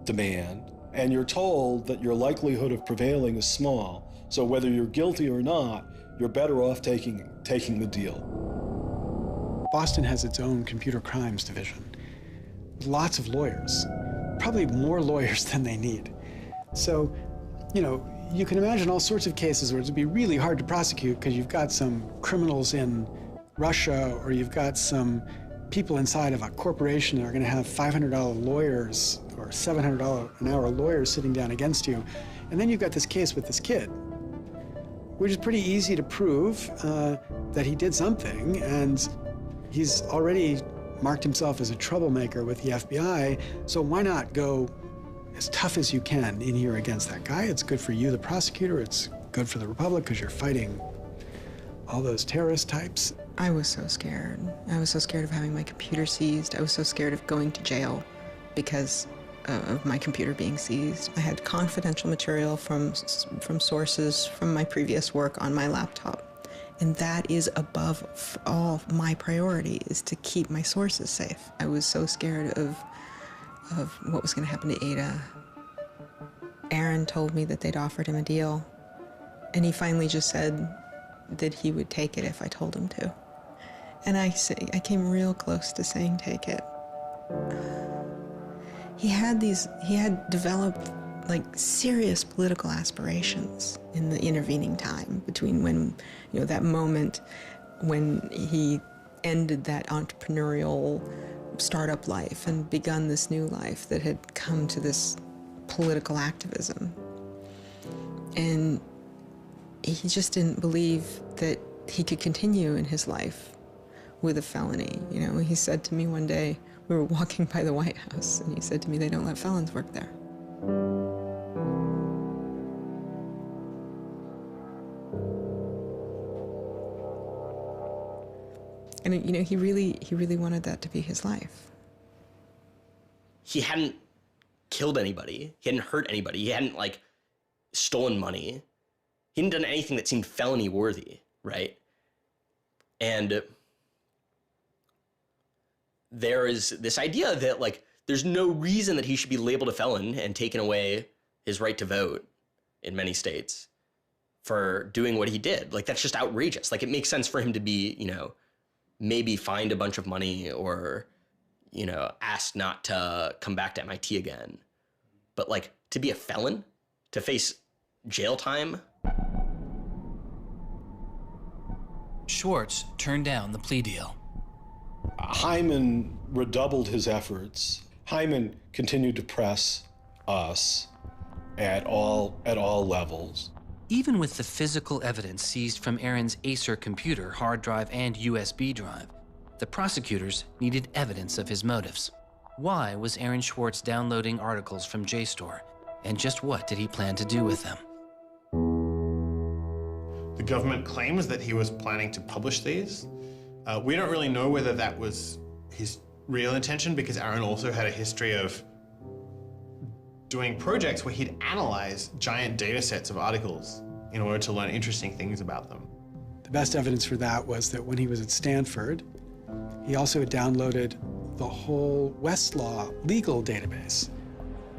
demand, and you're told that your likelihood of prevailing is small, So whether you're guilty or not, you're better off taking the deal. Boston has its own computer crimes division. Lots of lawyers, probably more lawyers than they need. So, you know, you can imagine all sorts of cases where it would be really hard to prosecute because you've got some criminals in Russia, or you've got some people inside of a corporation that are going to have $500 lawyers or $700 an hour lawyers sitting down against you. And then you've got this case with this kid, which is pretty easy to prove that he did something, and he's already marked himself as a troublemaker with the FBI, so why not go as tough as you can in here against that guy? It's good for you, the prosecutor. It's good for the Republic because you're fighting all those terrorist types. I was so scared. I was so scared of having my computer seized. I was so scared of going to jail because of my computer being seized. I had confidential material from sources from my previous work on my laptop. And that is above all my priority, is to keep my sources safe. I was so scared of what was going to happen to Ada. Aaron told me that they'd offered him a deal, and he finally just said that he would take it if I told him to. And I came real close to saying take it. He had developed like serious political aspirations in the intervening time between when, you know, that moment when he ended that entrepreneurial startup life and begun this new life that had come to this political activism. And he just didn't believe that he could continue in his life with a felony. You know, he said to me one day, we were walking by the White House, and he said to me, they don't let felons work there. And, you know, he really wanted that to be his life. He hadn't killed anybody. He hadn't hurt anybody. He hadn't, like, stolen money. He hadn't done anything that seemed felony worthy, right? And there is this idea that, like, there's no reason that he should be labeled a felon and taken away his right to vote in many states for doing what he did. Like, that's just outrageous. Like, it makes sense for him to be, you know, maybe fined a bunch of money or, you know, asked not to come back to MIT again. But, like, to be a felon, to face jail time. Swartz turned down the plea deal. Hyman redoubled his efforts. Hyman continued to press us at all levels. Even with the physical evidence seized from Aaron's Acer computer, hard drive, and USB drive, the prosecutors needed evidence of his motives. Why was Aaron Swartz downloading articles from JSTOR, and just what did he plan to do with them? The government claims that he was planning to publish these. We don't really know whether that was his real intention, because Aaron also had a history of doing projects where he'd analyze giant data sets of articles in order to learn interesting things about them. The best evidence for that was that when he was at Stanford, he also downloaded the whole Westlaw legal database.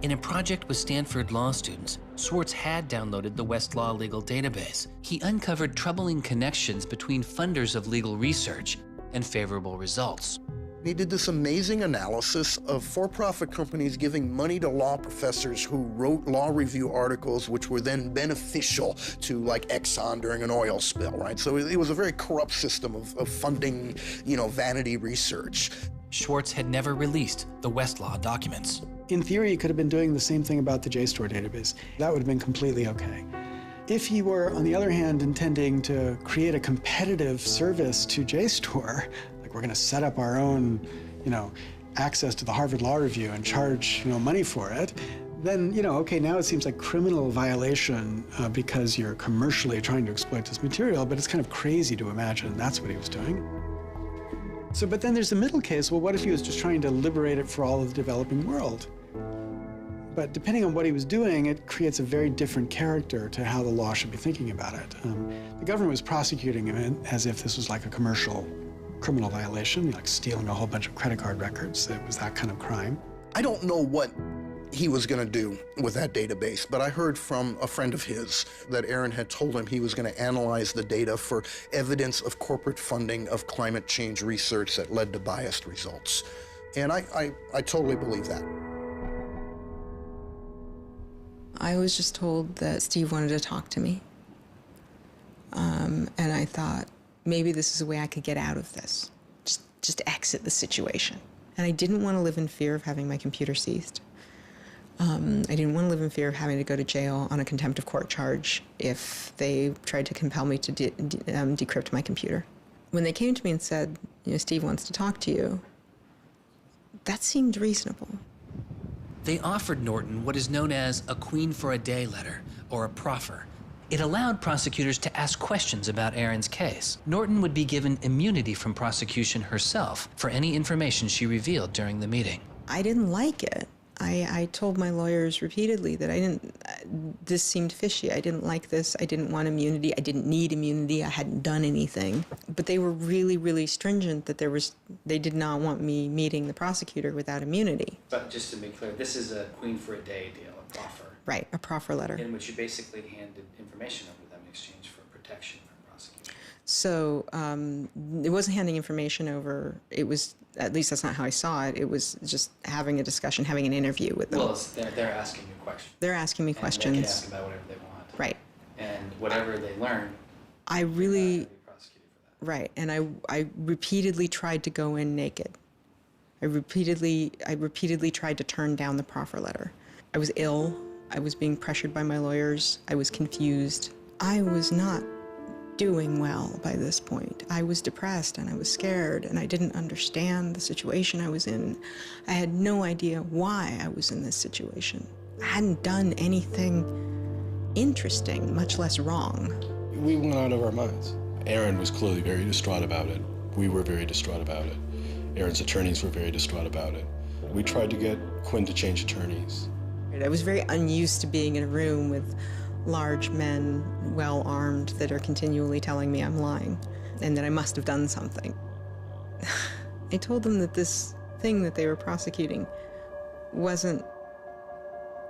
In a project with Stanford law students, Swartz had downloaded the Westlaw legal database. He uncovered troubling connections between funders of legal research and favorable results. He did this amazing analysis of for-profit companies giving money to law professors who wrote law review articles which were then beneficial to, like, Exxon during an oil spill, right? So it was a very corrupt system of funding, you know, vanity research. Swartz had never released the Westlaw documents. In theory, he could have been doing the same thing about the JSTOR database. That would have been completely okay. If he were, on the other hand, intending to create a competitive service to JSTOR, like we're going to set up our own, you know, access to the Harvard Law Review and charge, you know, money for it, then, you know, okay, now it seems like criminal violation because you're commercially trying to exploit this material, but it's kind of crazy to imagine that's what he was doing. So, but then there's the middle case. Well, what if he was just trying to liberate it for all of the developing world? But depending on what he was doing, it creates a very different character to how the law should be thinking about it. The government was prosecuting him as if this was like a commercial criminal violation, like stealing a whole bunch of credit card records. It was that kind of crime. I don't know what he was going to do with that database, but I heard from a friend of his that Aaron had told him he was going to analyze the data for evidence of corporate funding of climate change research that led to biased results. And I totally believe that. I was just told that Steve wanted to talk to me. And I thought, maybe this is a way I could get out of this. Just exit the situation. And I didn't want to live in fear of having my computer seized. I didn't want to live in fear of having to go to jail on a contempt of court charge if they tried to compel me to decrypt my computer. When they came to me and said, you know, Steve wants to talk to you, that seemed reasonable. They offered Norton what is known as a Queen for a Day letter, or a proffer. It allowed prosecutors to ask questions about Aaron's case. Norton would be given immunity from prosecution herself for any information she revealed during the meeting. I didn't like it. I told my lawyers repeatedly that this seemed fishy. I didn't like this. I didn't want immunity. I didn't need immunity. I hadn't done anything. But they were really, really stringent that they did not want me meeting the prosecutor without immunity. But just to be clear, this is a Queen for a Day deal, a proffer. Right, a proffer letter. In which you basically handed information over to them in exchange for protection from prosecution. So it wasn't handing information over. It was, at least that's not how I saw it. It was just having a discussion, having an interview with them. Well, they're asking you questions. They're asking me questions. And they can ask about whatever they want. Right. And whatever they learn, I really, right, and I repeatedly tried to go in naked. I repeatedly tried to turn down the proffer letter. I was ill. I was being pressured by my lawyers. I was confused. I was not doing well by this point. I was depressed and I was scared and I didn't understand the situation I was in. I had no idea why I was in this situation. I hadn't done anything interesting, much less wrong. We went out of our minds. Aaron was clearly very distraught about it. We were very distraught about it. Aaron's attorneys were very distraught about it. We tried to get Quinn to change attorneys. I was very unused to being in a room with large men, well-armed, that are continually telling me I'm lying and that I must have done something. I told them that this thing that they were prosecuting wasn't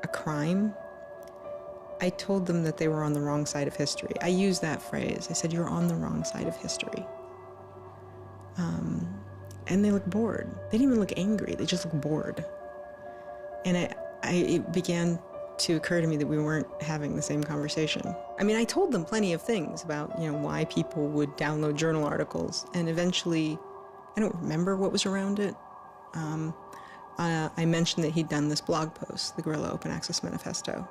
a crime. I told them that they were on the wrong side of history. I used that phrase. I said, you're on the wrong side of history. And they looked bored. They didn't even look angry. They just looked bored. And it began to occur to me that we weren't having the same conversation. I mean, I told them plenty of things about, you know, why people would download journal articles, and eventually, I don't remember what was around it. I mentioned that he'd done this blog post, the Guerrilla Open Access Manifesto.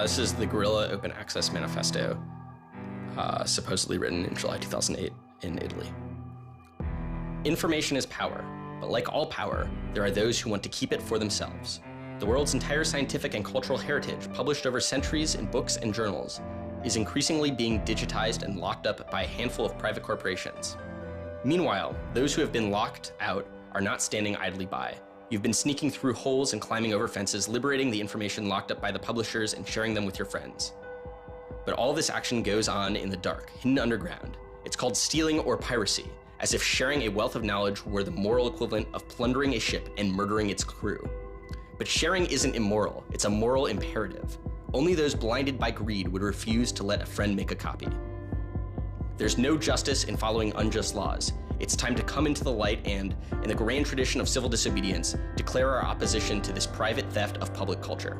This is the Guerrilla Open Access Manifesto, supposedly written in July 2008 in Italy. Information is power. But like all power, there are those who want to keep it for themselves. The world's entire scientific and cultural heritage, published over centuries in books and journals, is increasingly being digitized and locked up by a handful of private corporations. Meanwhile, those who have been locked out are not standing idly by. You've been sneaking through holes and climbing over fences, liberating the information locked up by the publishers and sharing them with your friends. But all this action goes on in the dark, hidden underground. It's called stealing or piracy, as if sharing a wealth of knowledge were the moral equivalent of plundering a ship and murdering its crew. But sharing isn't immoral, it's a moral imperative. Only those blinded by greed would refuse to let a friend make a copy. There's no justice in following unjust laws. It's time to come into the light and, in the grand tradition of civil disobedience, declare our opposition to this private theft of public culture.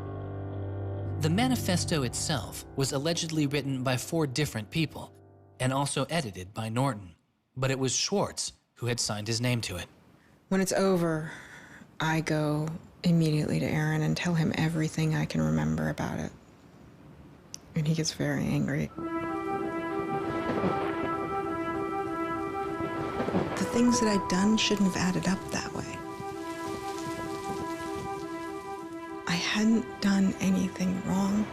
The manifesto itself was allegedly written by 4 different people and also edited by Norton. But it was Swartz who had signed his name to it. When it's over, I go immediately to Aaron and tell him everything I can remember about it. And he gets very angry. The things that I'd done shouldn't have added up that way. I hadn't done anything wrong,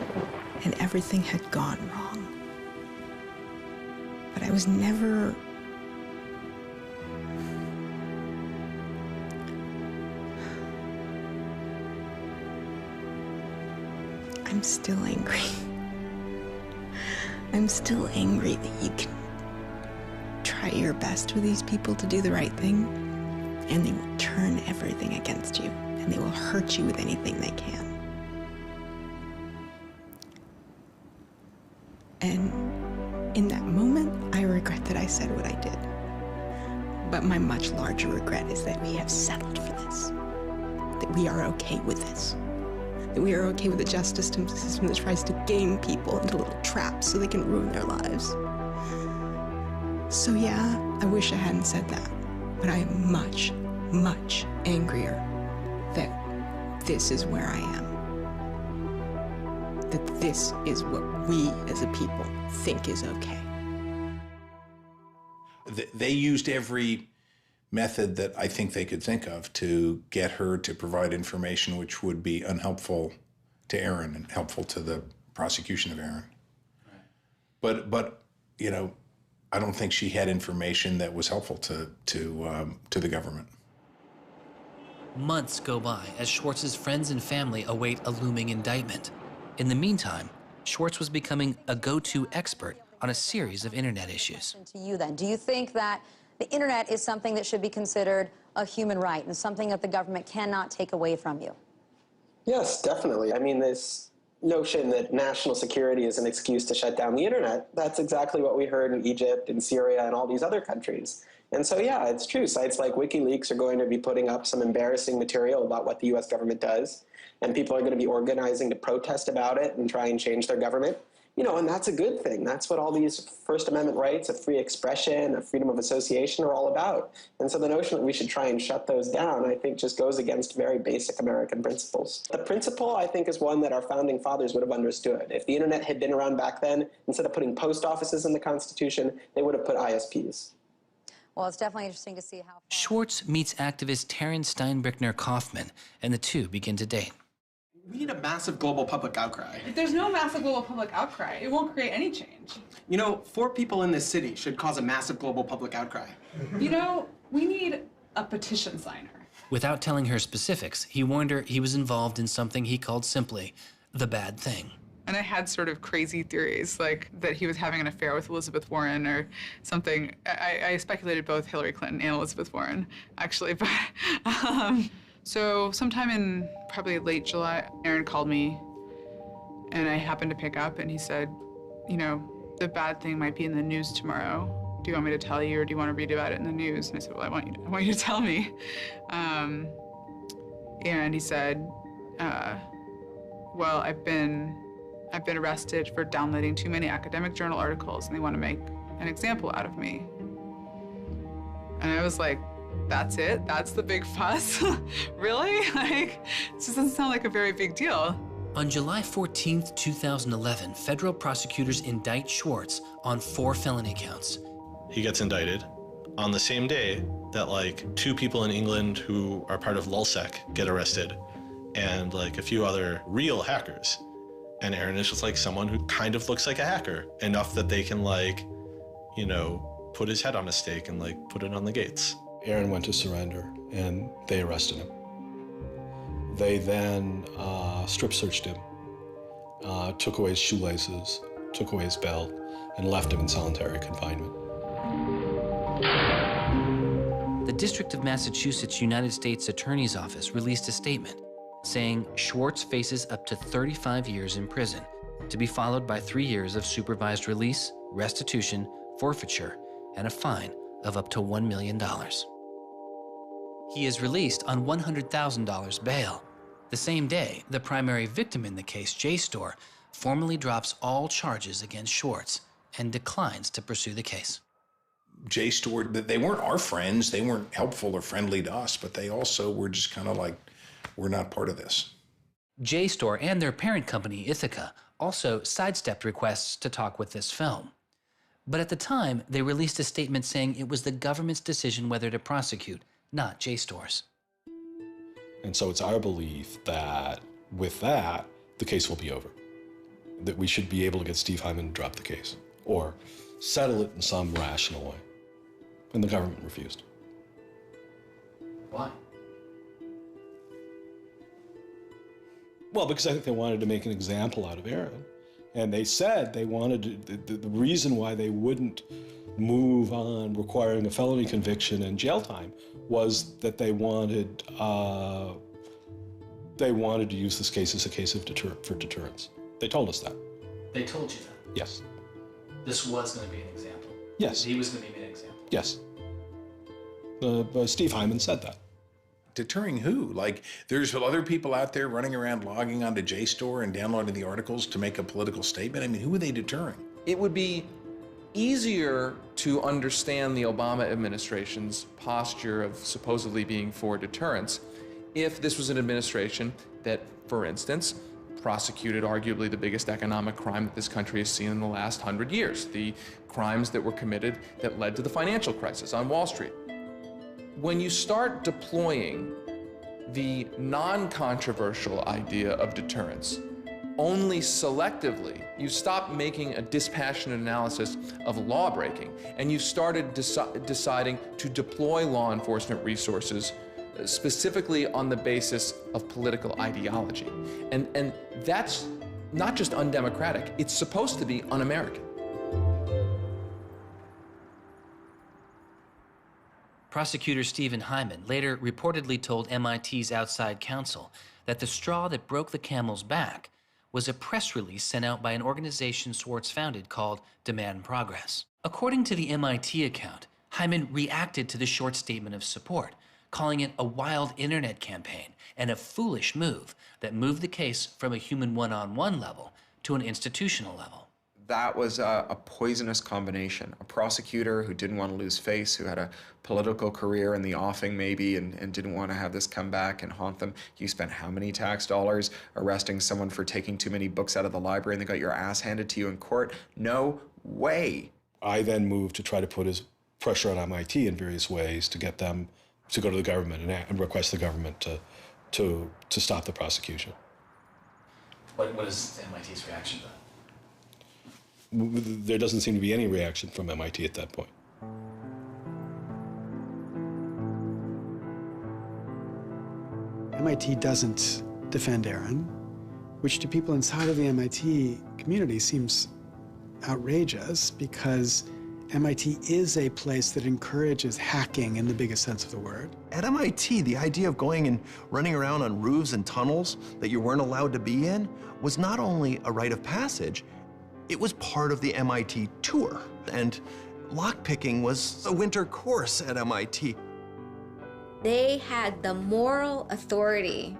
and everything had gone wrong. But I was never... I'm still angry. I'm still angry that you can try your best with these people to do the right thing, and they will turn everything against you, and they will hurt you with anything they can. And in that moment, I regret that I said what I did. But my much larger regret is that we have settled for this, that we are okay with this, that we are okay with a justice system that tries to game people into little traps so they can ruin their lives. So yeah, I wish I hadn't said that, but I am much, much angrier that this is where I am. That this is what we as a people think is okay. They used every method that I think they could think of to get her to provide information which would be unhelpful to Aaron and helpful to the prosecution of Aaron. Right. But you know, I don't think she had information that was helpful to the government. Months go by as Swartz's friends and family await a looming indictment. In the meantime, Swartz was becoming a go-to expert on a series of internet issues. To you then, do you think that the internet is something that should be considered a human right and something that the government cannot take away from you? Yes, definitely. I mean, this notion that national security is an excuse to shut down the internet, that's exactly what we heard in Egypt and Syria and all these other countries. And so, yeah, it's true. Sites like WikiLeaks are going to be putting up some embarrassing material about what the U.S. government does, and people are going to be organizing to protest about it and try and change their government. You know, and that's a good thing. That's what all these First Amendment rights of free expression, of freedom of association are all about. And so the notion that we should try and shut those down, I think, just goes against very basic American principles. The principle, I think, is one that our founding fathers would have understood. If the internet had been around back then, instead of putting post offices in the Constitution, they would have put ISPs. Well, it's definitely interesting to see how... Schwartz meets activist Taryn Steinbrickner-Kaufman, and the two begin to date. We need a massive global public outcry. If there's no massive global public outcry, it won't create any change. You know, 4 people in this city should cause a massive global public outcry. You know, we need a petition signer. Without telling her specifics, he warned her he was involved in something he called simply the bad thing. And I had sort of crazy theories, like that he was having an affair with Elizabeth Warren or something. I speculated both Hillary Clinton and Elizabeth Warren, actually, but so sometime in probably late July, Aaron called me, and I happened to pick up, and he said, you know, the bad thing might be in the news tomorrow. Do you want me to tell you, or do you want to read about it in the news? And I said, well, I want you to tell me. And he said, well, I've been arrested for downloading too many academic journal articles, and they want to make an example out of me. And I was like, that's it? That's the big fuss? Really? Like, this doesn't sound like a very big deal. On July 14th, 2011, federal prosecutors indict Swartz on 4 felony counts. He gets indicted on the same day that like 2 people in England who are part of LulzSec get arrested, and like a few other real hackers. And Aaron is just like someone who kind of looks like a hacker, enough that they can like, you know, put his head on a stake and like put it on the gates. Aaron went to surrender, and they arrested him. They then strip searched him, took away his shoelaces, took away his belt, and left him in solitary confinement. The District of Massachusetts United States Attorney's Office released a statement saying Swartz faces up to 35 years in prison, to be followed by 3 years of supervised release, restitution, forfeiture, and a fine of up to $1 million. He is released on $100,000 bail. The same day, the primary victim in the case, JSTOR, formally drops all charges against Swartz and declines to pursue the case. JSTOR, they weren't our friends, they weren't helpful or friendly to us, but they also were just kind of like, we're not part of this. JSTOR and their parent company, Ithaca, also sidestepped requests to talk with this film. But at the time, they released a statement saying it was the government's decision whether to prosecute, not JSTOR's. And so it's our belief that with that, the case will be over. That we should be able to get Steve Hyman to drop the case or settle it in some rational way. And the government refused. Why? Well, because I think they wanted to make an example out of Aaron. And they said they wanted, the reason why they wouldn't move on requiring a felony conviction and jail time was that they wanted to use this case as a case of for deterrence. They told us that. They told you that? Yes. This was going to be an example? Yes. He was going to be an example? Yes. Steve Hyman said that. Deterring who? Like, there's other people out there running around logging onto JSTOR and downloading the articles to make a political statement? I mean, who are they deterring? It would be easier to understand the Obama administration's posture of supposedly being for deterrence if this was an administration that, for instance, prosecuted arguably the biggest economic crime that this country has seen in the last 100 years, the crimes that were committed that led to the financial crisis on Wall Street. When you start deploying the non-controversial idea of deterrence only selectively, you stop making a dispassionate analysis of lawbreaking, and you started deciding to deploy law enforcement resources specifically on the basis of political ideology. And that's not just undemocratic, it's supposed to be un-American. Prosecutor Stephen Hyman later reportedly told MIT's outside counsel that the straw that broke the camel's back was a press release sent out by an organization Swartz founded called Demand Progress. According to the MIT account, Hyman reacted to the short statement of support, calling it a wild internet campaign and a foolish move that moved the case from a human one-on-one level to an institutional level. That was a poisonous combination. A prosecutor who didn't want to lose face, who had a political career in the offing maybe, and didn't want to have this come back and haunt them. You spent how many tax dollars arresting someone for taking too many books out of the library and they got your ass handed to you in court? No way. I then moved to try to put pressure on MIT in various ways to get them to go to the government and request the government to stop the prosecution. What is MIT's reaction to that? There doesn't seem to be any reaction from MIT at that point. MIT doesn't defend Aaron, which to people inside of the MIT community seems outrageous because MIT is a place that encourages hacking in the biggest sense of the word. At MIT, the idea of going and running around on roofs and tunnels that you weren't allowed to be in was not only a rite of passage, it was part of the MIT tour. And lockpicking was a winter course at MIT. They had the moral authority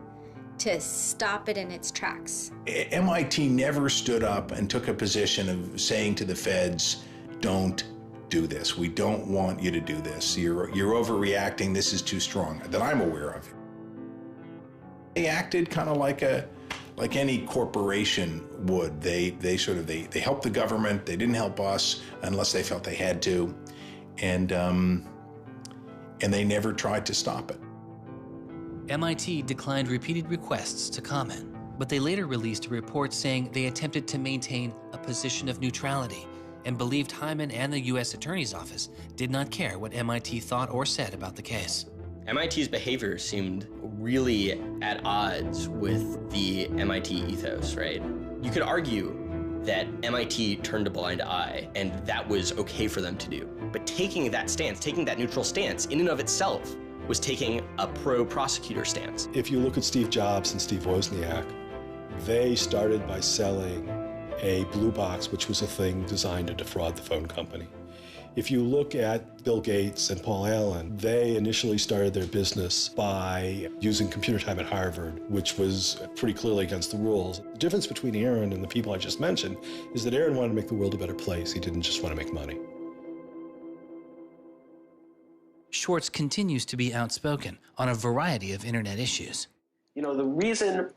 to stop it in its tracks. MIT never stood up and took a position of saying to the feds, don't do this. We don't want you to do this. You're overreacting. This is too strong, that I'm aware of. They acted kind of like any corporation would. They helped the government. They didn't help us unless they felt they had to, and they never tried to stop it. MIT declined repeated requests to comment, but they later released a report saying they attempted to maintain a position of neutrality and believed Hyman and the U.S. Attorney's Office did not care what MIT thought or said about the case. MIT's behavior seemed really at odds with the MIT ethos, right? You could argue that MIT turned a blind eye and that was okay for them to do. But taking that stance, taking that neutral stance in and of itself was taking a pro-prosecutor stance. If you look at Steve Jobs and Steve Wozniak, they started by selling a blue box, which was a thing designed to defraud the phone company. If you look at Bill Gates and Paul Allen, they initially started their business by using computer time at Harvard, which was pretty clearly against the rules. The difference between Aaron and the people I just mentioned is that Aaron wanted to make the world a better place. He didn't just want to make money. Swartz continues to be outspoken on a variety of internet issues. You know, the reason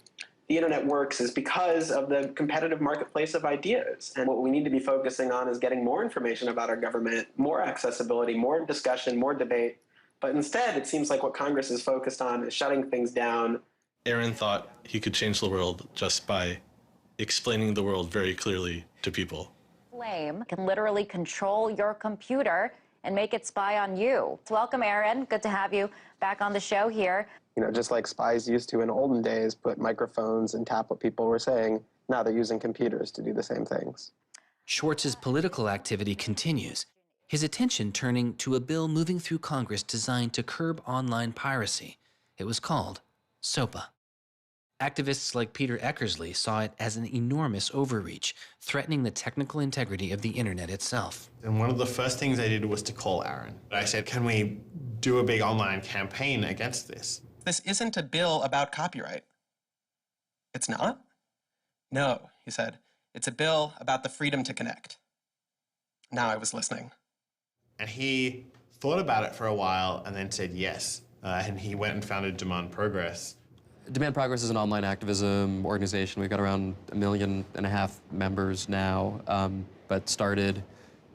the internet works is because of the competitive marketplace of ideas. And what we need to be focusing on is getting more information about our government, more accessibility, more discussion, more debate. But instead, it seems like what Congress is focused on is shutting things down. Aaron thought he could change the world just by explaining the world very clearly to people. Flame can literally control your computer and make it spy on you. Welcome, Aaron. Good to have you back on the show here. You know, just like spies used to in olden days, put microphones and tap what people were saying. Now they're using computers to do the same things. Swartz's political activity continues, his attention turning to a bill moving through Congress designed to curb online piracy. It was called SOPA. Activists like Peter Eckersley saw it as an enormous overreach, threatening the technical integrity of the internet itself. And one of the first things I did was to call Aaron. I said, can we do a big online campaign against this? This isn't a bill about copyright. It's not? No, he said. It's a bill about the freedom to connect. Now I was listening. And he thought about it for a while and then said yes. And he went and founded Demand Progress. Demand Progress is an online activism organization. We've got around 1.5 million members now, but started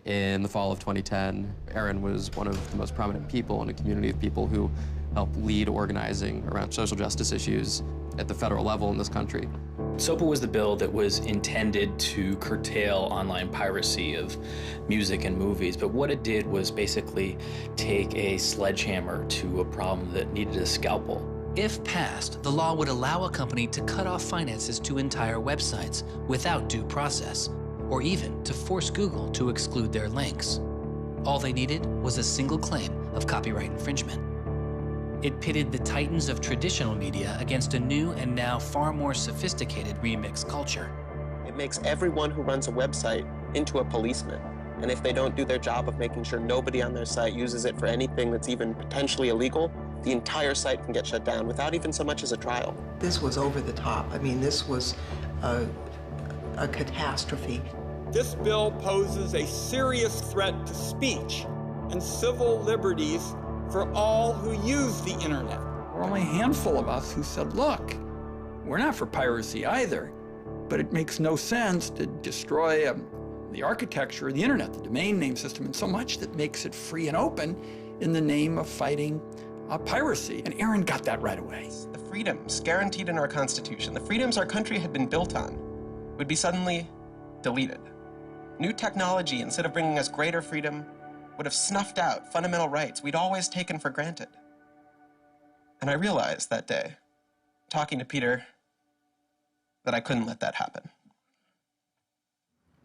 in the fall of 2010. Aaron was one of the most prominent people in a community of people who helped lead organizing around social justice issues at the federal level in this country. SOPA was the bill that was intended to curtail online piracy of music and movies, but what it did was basically take a sledgehammer to a problem that needed a scalpel. If passed, the law would allow a company to cut off finances to entire websites without due process, or even to force Google to exclude their links. All they needed was a single claim of copyright infringement. It pitted the titans of traditional media against a new and now far more sophisticated remix culture. It makes everyone who runs a website into a policeman. And if they don't do their job of making sure nobody on their site uses it for anything that's even potentially illegal, the entire site can get shut down without even so much as a trial. This was over the top. I mean, this was a catastrophe. This bill poses a serious threat to speech and civil liberties for all who use the internet. There were only a handful of us who said, look, we're not for piracy either, but it makes no sense to destroy the architecture of the internet, the domain name system, and so much that makes it free and open in the name of fighting piracy. And Aaron got that right away. The freedoms guaranteed in our Constitution, the freedoms our country had been built on, would be suddenly deleted. New technology, instead of bringing us greater freedom, would have snuffed out fundamental rights we'd always taken for granted. And I realized that day, talking to Peter, that I couldn't let that happen.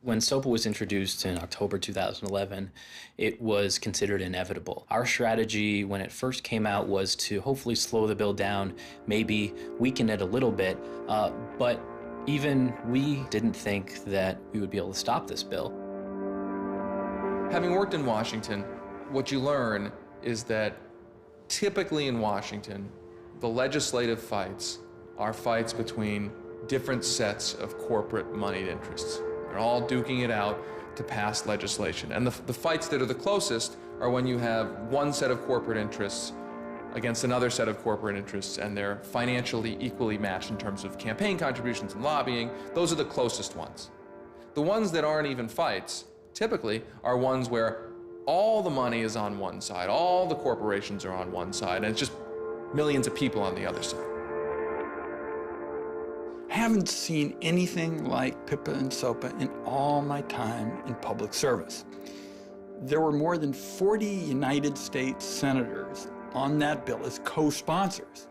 When SOPA was introduced in October 2011, it was considered inevitable. Our strategy when it first came out was to hopefully slow the bill down, maybe weaken it a little bit, but even we didn't think that we would be able to stop this bill. Having worked in Washington, what you learn is that typically in Washington, the legislative fights are fights between different sets of corporate moneyed interests. They're all duking it out to pass legislation. And the fights that are the closest are when you have one set of corporate interests against another set of corporate interests, and they're financially equally matched in terms of campaign contributions and lobbying. Those are the closest ones. The ones that aren't even fights, typically, are ones where all the money is on one side, all the corporations are on one side, and it's just millions of people on the other side. I haven't seen anything like PIPA and SOPA in all my time in public service. There were more than 40 United States senators on that bill as co-sponsors.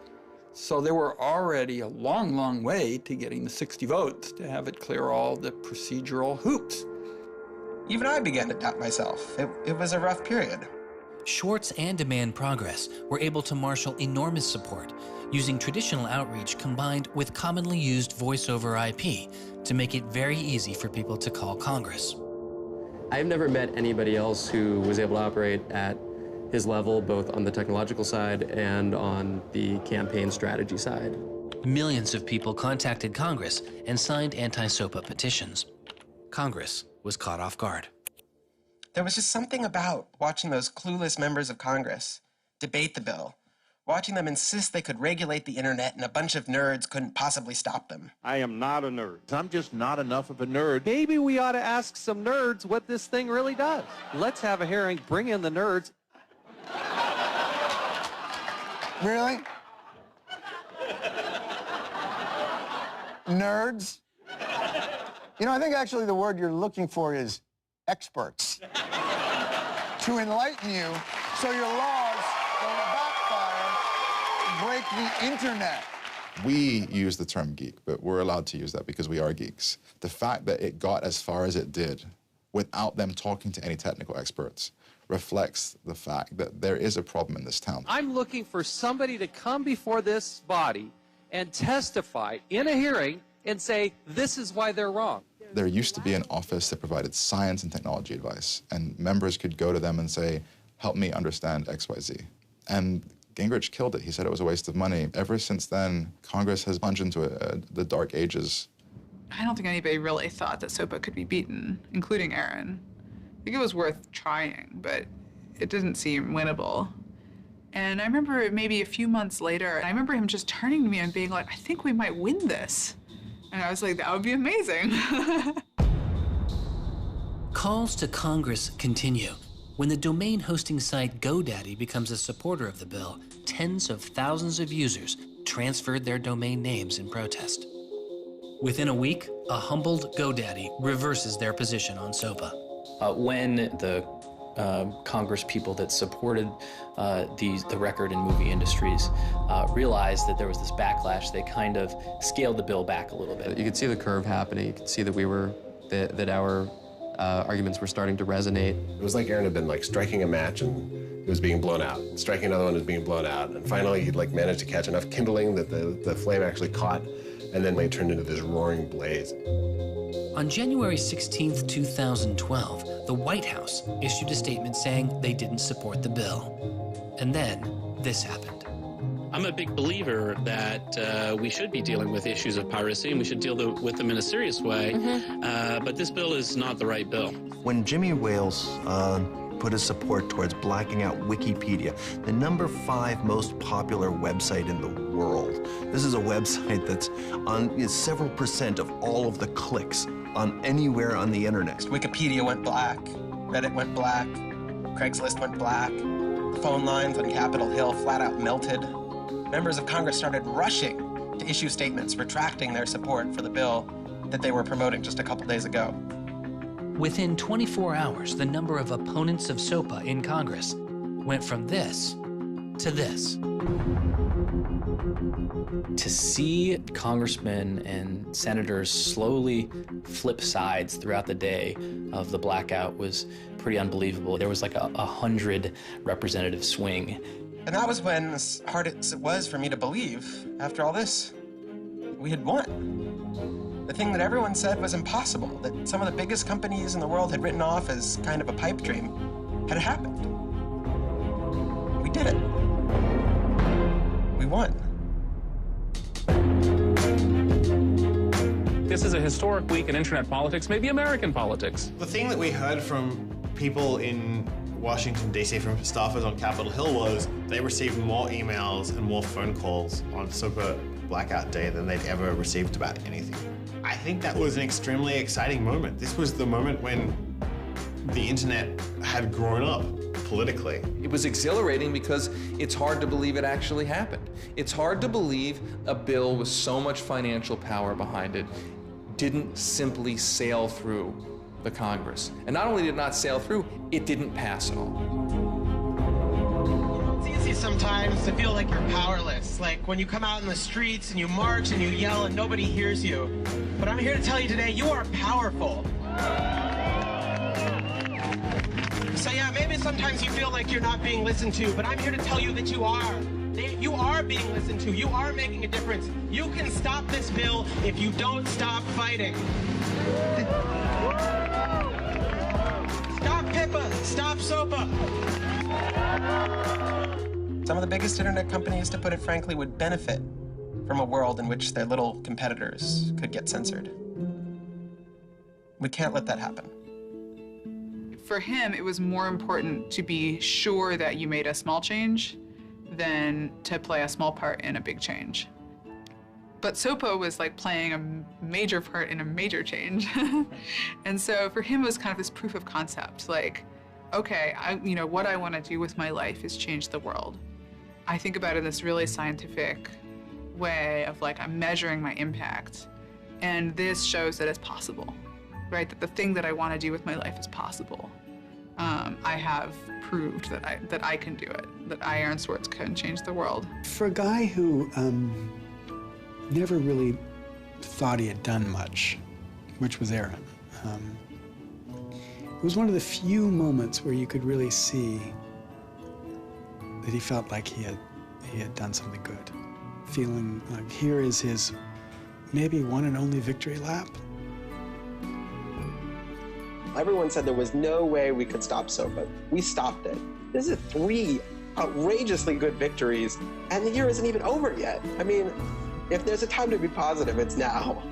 So there were already a long, long way to getting the 60 votes to have it clear all the procedural hoops. Even I began to doubt myself. It was a rough period. Swartz and Demand Progress were able to marshal enormous support, using traditional outreach combined with commonly used voice over IP to make it very easy for people to call Congress. I've never met anybody else who was able to operate at his level, both on the technological side and on the campaign strategy side. Millions of people contacted Congress and signed anti-SOPA petitions. Congress was caught off guard. There was just something about watching those clueless members of Congress debate the bill, watching them insist they could regulate the internet and a bunch of nerds couldn't possibly stop them. I am not a nerd. I'm just not enough of a nerd. Maybe we ought to ask some nerds what this thing really does. Let's have a hearing, bring in the nerds. Really? Nerds? You know, I think actually the word you're looking for is experts. To enlighten you so your laws don't backfire, break the internet. We use the term geek, but we're allowed to use that because we are geeks. The fact that it got as far as it did without them talking to any technical experts reflects the fact that there is a problem in this town. I'm looking for somebody to come before this body and testify in a hearing and say, this is why they're wrong. There used to be an office that provided science and technology advice, and members could go to them and say, help me understand XYZ. And Gingrich killed it. He said it was a waste of money. Ever since then, Congress has plunged into the dark ages. I don't think anybody really thought that SOPA could be beaten, including Aaron. I think it was worth trying, but it didn't seem winnable. And I remember maybe a few months later, I remember him just turning to me and being like, I think we might win this. And I was like, that would be amazing. Calls to Congress continue. When the domain hosting site GoDaddy becomes a supporter of the bill, tens of thousands of users transferred their domain names in protest. Within a week, a humbled GoDaddy reverses their position on SOPA. When the Congress people that supported the record and movie industries realized that there was this backlash, they kind of scaled the bill back a little bit. You could see the curve happening. You could see that that our arguments were starting to resonate. It was like Aaron had been like striking a match and it was being blown out. Striking another one was being blown out. And finally he'd like managed to catch enough kindling that the flame actually caught, and then it turned into this roaring blaze. On January 16th, 2012, the White House issued a statement saying they didn't support the bill. And then this happened. I'm a big believer that we should be dealing with issues of piracy and we should deal with them in a serious way. But this bill is not the right bill. When Jimmy Wales put his support towards blacking out Wikipedia, the #5 most popular website in the world. This is a website that's on several % of all of the clicks on anywhere on the internet. Wikipedia went black, Reddit went black, Craigslist went black, phone lines on Capitol Hill flat out melted. Members of Congress started rushing to issue statements retracting their support for the bill that they were promoting just a couple days ago. Within 24 hours, the number of opponents of SOPA in Congress went from this to this. To see congressmen and senators slowly flip sides throughout the day of the blackout was pretty unbelievable. There was like a 100 representative swing. And that was when, as hard as it was for me to believe, after all this, we had won. The thing that everyone said was impossible, that some of the biggest companies in the world had written off as kind of a pipe dream, had happened. We did it. We won. This is a historic week in internet politics, maybe American politics. The thing that we heard from people in Washington, D.C., from staffers on Capitol Hill was they received more emails and more phone calls on SOPA blackout day than they'd ever received about anything. I think that was an extremely exciting moment. This was the moment when the internet had grown up politically. It was exhilarating because it's hard to believe it actually happened. It's hard to believe a bill with so much financial power behind it didn't simply sail through the Congress. And not only did it not sail through, it didn't pass at all. It's easy sometimes to feel like you're powerless, like when you come out in the streets and you march and you yell and nobody hears you. But I'm here to tell you today, you are powerful. So yeah, maybe sometimes you feel like you're not being listened to, but I'm here to tell you that you are. You are being listened to. You are making a difference. You can stop this bill if you don't stop fighting. Stop PIPA. Stop SOPA. Some of the biggest internet companies, to put it frankly, would benefit from a world in which their little competitors could get censored. We can't let that happen. For him, it was more important to be sure that you made a small change than to play a small part in a big change. But SOPA was like playing a major part in a major change. And so for him, it was kind of this proof of concept, like, okay, what I want to do with my life is change the world. I think about it in this really scientific way of like, I'm measuring my impact. And this shows that it's possible, right? That the thing that I want to do with my life is possible. I have proved that I can do it, that I, Aaron Swartz, can change the world. For a guy who never really thought he had done much, which was Aaron. It was one of the few moments where you could really see that he felt like he had done something good. Feeling like here is his maybe one and only victory lap. Everyone said there was no way we could stop SOPA. We stopped it. This is 3 outrageously good victories, and the year isn't even over yet. I mean, if there's a time to be positive, it's now.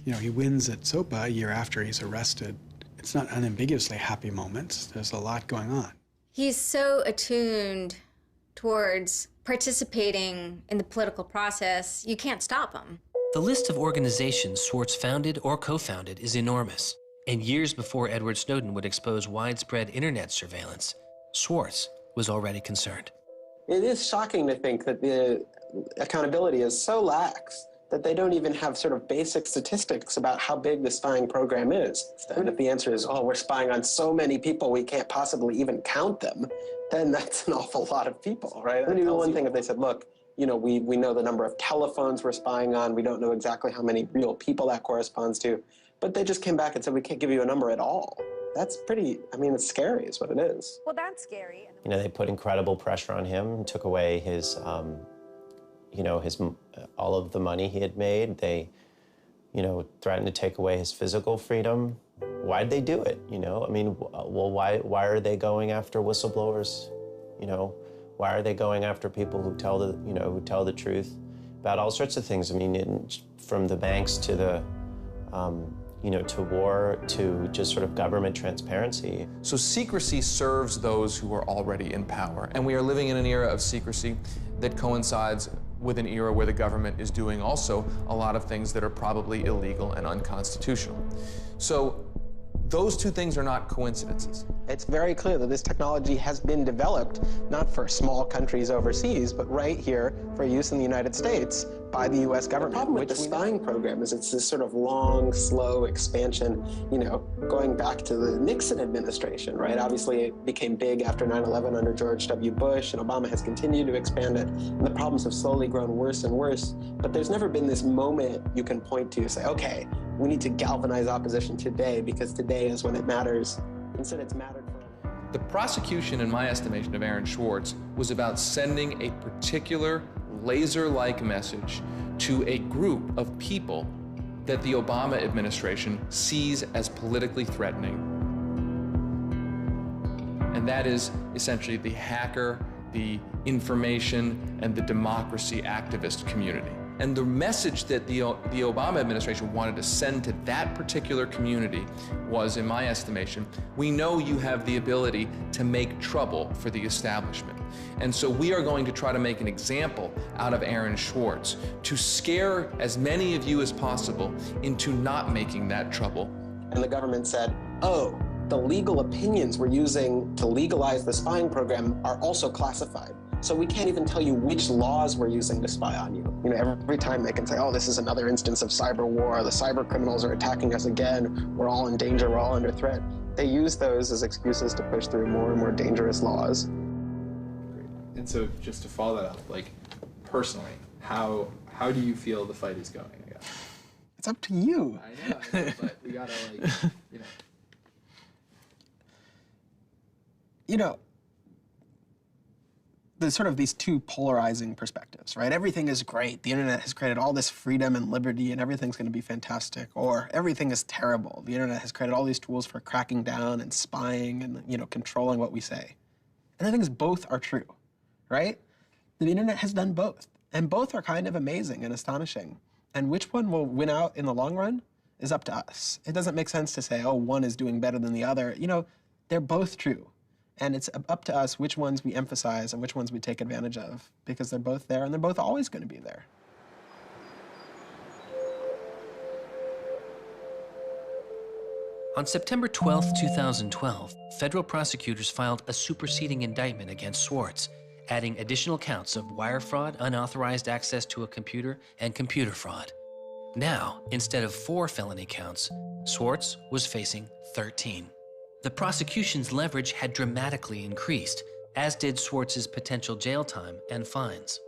You know, he wins at SOPA a year after he's arrested. It's not unambiguously happy moments. There's a lot going on. He's so attuned towards participating in the political process, you can't stop him. The list of organizations Swartz founded or co-founded is enormous. And years before Edward Snowden would expose widespread internet surveillance, Swartz was already concerned. It is shocking to think that the accountability is so lax that they don't even have sort of basic statistics about how big the spying program is. And if the answer is, oh, we're spying on so many people we can't possibly even count them, then that's an awful lot of people, right? It would be one thing if they said, look, you know, we know the number of telephones we're spying on, we don't know exactly how many real people that corresponds to, but they just came back and said, we can't give you a number at all. That's pretty, I mean, it's scary is what it is. Well, that's scary. You know, they put incredible pressure on him, took away his, you know, all of the money he had made. They, you know, threatened to take away his physical freedom. Why'd they do it, you know? I mean, well, why are they going after whistleblowers, you know? Why are they going after people who tell the truth about all sorts of things? I mean, from the banks to the, you know, to war, to just sort of government transparency. So secrecy serves those who are already in power. And we are living in an era of secrecy that coincides with an era where the government is doing also a lot of things that are probably illegal and unconstitutional. So those two things are not coincidences. It's very clear that this technology has been developed not for small countries overseas, but right here for use in the United States by the U.S. government. The problem with the spying program is it's this sort of long, slow expansion, you know, going back to the Nixon administration, right? Obviously, it became big after 9/11 under George W. Bush, and Obama has continued to expand it, and the problems have slowly grown worse and worse. But there's never been this moment you can point to say, okay, we need to galvanize opposition today because today is when it matters. Instead, it's mattered for. The prosecution, in my estimation, of Aaron Swartz was about sending a particular laser-like message to a group of people that the Obama administration sees as politically threatening. And that is essentially the hacker, the information, and the democracy activist community. And the message that the Obama administration wanted to send to that particular community was, in my estimation, we know you have the ability to make trouble for the establishment. And so we are going to try to make an example out of Aaron Swartz to scare as many of you as possible into not making that trouble. And the government said, oh, the legal opinions we're using to legalize the spying program are also classified. So we can't even tell you which laws we're using to spy on you. You know, every time they can say, oh, this is another instance of cyber war, the cyber criminals are attacking us again, we're all in danger, we're all under threat. They use those as excuses to push through more and more dangerous laws. And so just to follow that up, like personally, how do you feel the fight is going, I guess? It's up to you. I know, but we gotta like, you know. You know, there's sort of these two polarizing perspectives, right? Everything is great. The internet has created all this freedom and liberty and everything's going to be fantastic. Or everything is terrible. The internet has created all these tools for cracking down and spying and, you know, controlling what we say. And I think both are true, right? The internet has done both. And both are kind of amazing and astonishing. And which one will win out in the long run is up to us. It doesn't make sense to say, oh, one is doing better than the other. You know, they're both true. And it's up to us which ones we emphasize and which ones we take advantage of, because they're both there and they're both always going to be there. On September 12, 2012, federal prosecutors filed a superseding indictment against Swartz, adding additional counts of wire fraud, unauthorized access to a computer, and computer fraud. Now, instead of 4 felony counts, Swartz was facing 13. The prosecution's leverage had dramatically increased, as did Swartz's potential jail time and fines.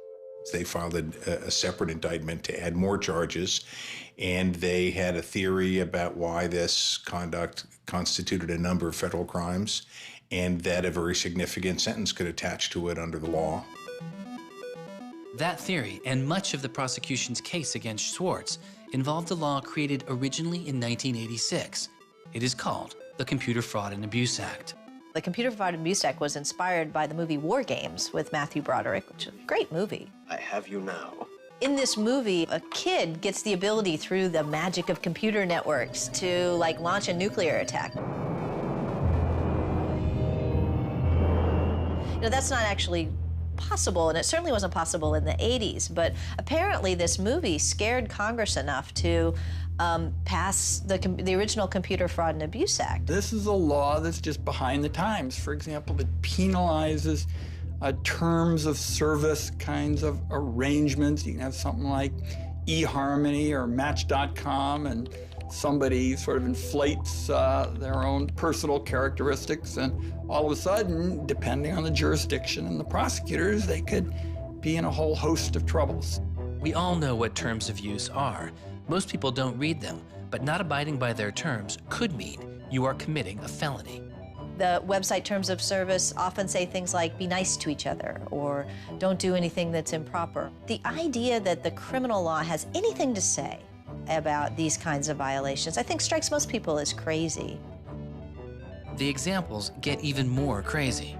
They filed a separate indictment to add more charges, and they had a theory about why this conduct constituted a number of federal crimes, and that a very significant sentence could attach to it under the law. That theory, and much of the prosecution's case against Swartz, involved a law created originally in 1986. It is called the Computer Fraud and Abuse Act. The Computer Fraud and Abuse Act was inspired by the movie War Games with Matthew Broderick, which is a great movie. I have you now. In this movie, a kid gets the ability through the magic of computer networks to launch a nuclear attack. That's not actually possible, and it certainly wasn't possible in the 80s, but apparently this movie scared Congress enough to pass the original Computer Fraud and Abuse Act. This is a law that's just behind the times. For example, it penalizes terms of service kinds of arrangements. You can have something like eHarmony or Match.com, and somebody sort of inflates their own personal characteristics, and all of a sudden, depending on the jurisdiction and the prosecutors, they could be in a whole host of troubles. We all know what terms of use are. Most people don't read them, but not abiding by their terms could mean you are committing a felony. The website terms of service often say things like, be nice to each other, or don't do anything that's improper. The idea that the criminal law has anything to say about these kinds of violations, I think strikes most people as crazy. The examples get even more crazy.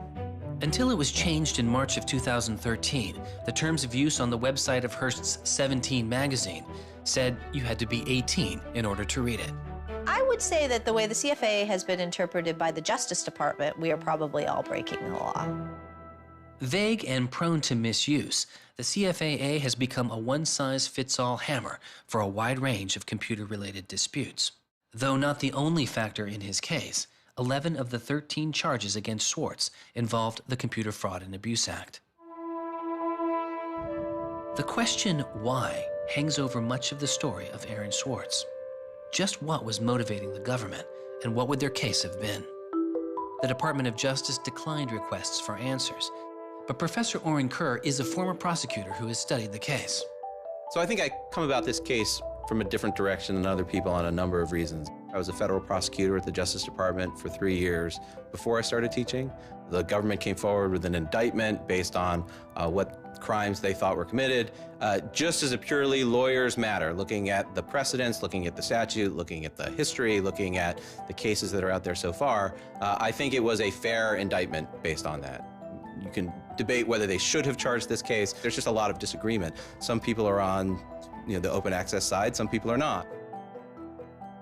Until it was changed in March of 2013, the terms of use on the website of Hearst's 17 magazine said you had to be 18 in order to read it. I would say that the way the CFA has been interpreted by the Justice Department, we are probably all breaking the law. Vague and prone to misuse, the CFAA has become a one-size-fits-all hammer for a wide range of computer-related disputes. Though not the only factor in his case, 11 of the 13 charges against Swartz involved the Computer Fraud and Abuse Act. The question why hangs over much of the story of Aaron Swartz. Just what was motivating the government, and what would their case have been? The Department of Justice declined requests for answers, but Professor Oren Kerr is a former prosecutor who has studied the case. So I think I come about this case from a different direction than other people on a number of reasons. I was a federal prosecutor at the Justice Department for 3 years before I started teaching. The government came forward with an indictment based on what crimes they thought were committed, just as a purely lawyers matter, looking at the precedents, looking at the statute, looking at the history, looking at the cases that are out there so far. I think it was a fair indictment based on that. You can debate whether they should have charged this case. There's just a lot of disagreement. Some people are on the open access side, some people are not.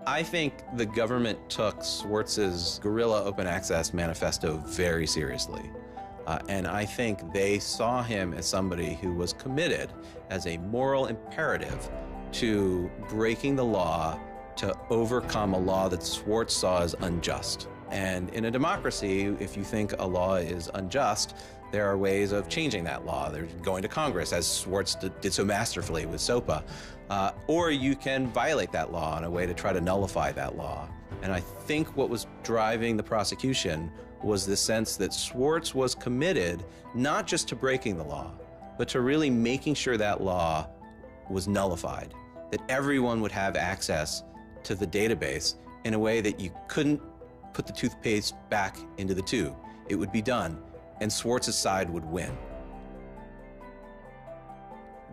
I think the government took Swartz's guerrilla open access manifesto very seriously. And I think they saw him as somebody who was committed as a moral imperative to breaking the law to overcome a law that Swartz saw as unjust. And in a democracy, if you think a law is unjust, there are ways of changing that law. There's going to Congress, as Swartz did so masterfully with SOPA. Or you can violate that law in a way to try to nullify that law. And I think what was driving the prosecution was the sense that Swartz was committed not just to breaking the law, but to really making sure that law was nullified, that everyone would have access to the database in a way that you couldn't put the toothpaste back into the tube. It would be done, and Swartz's side would win.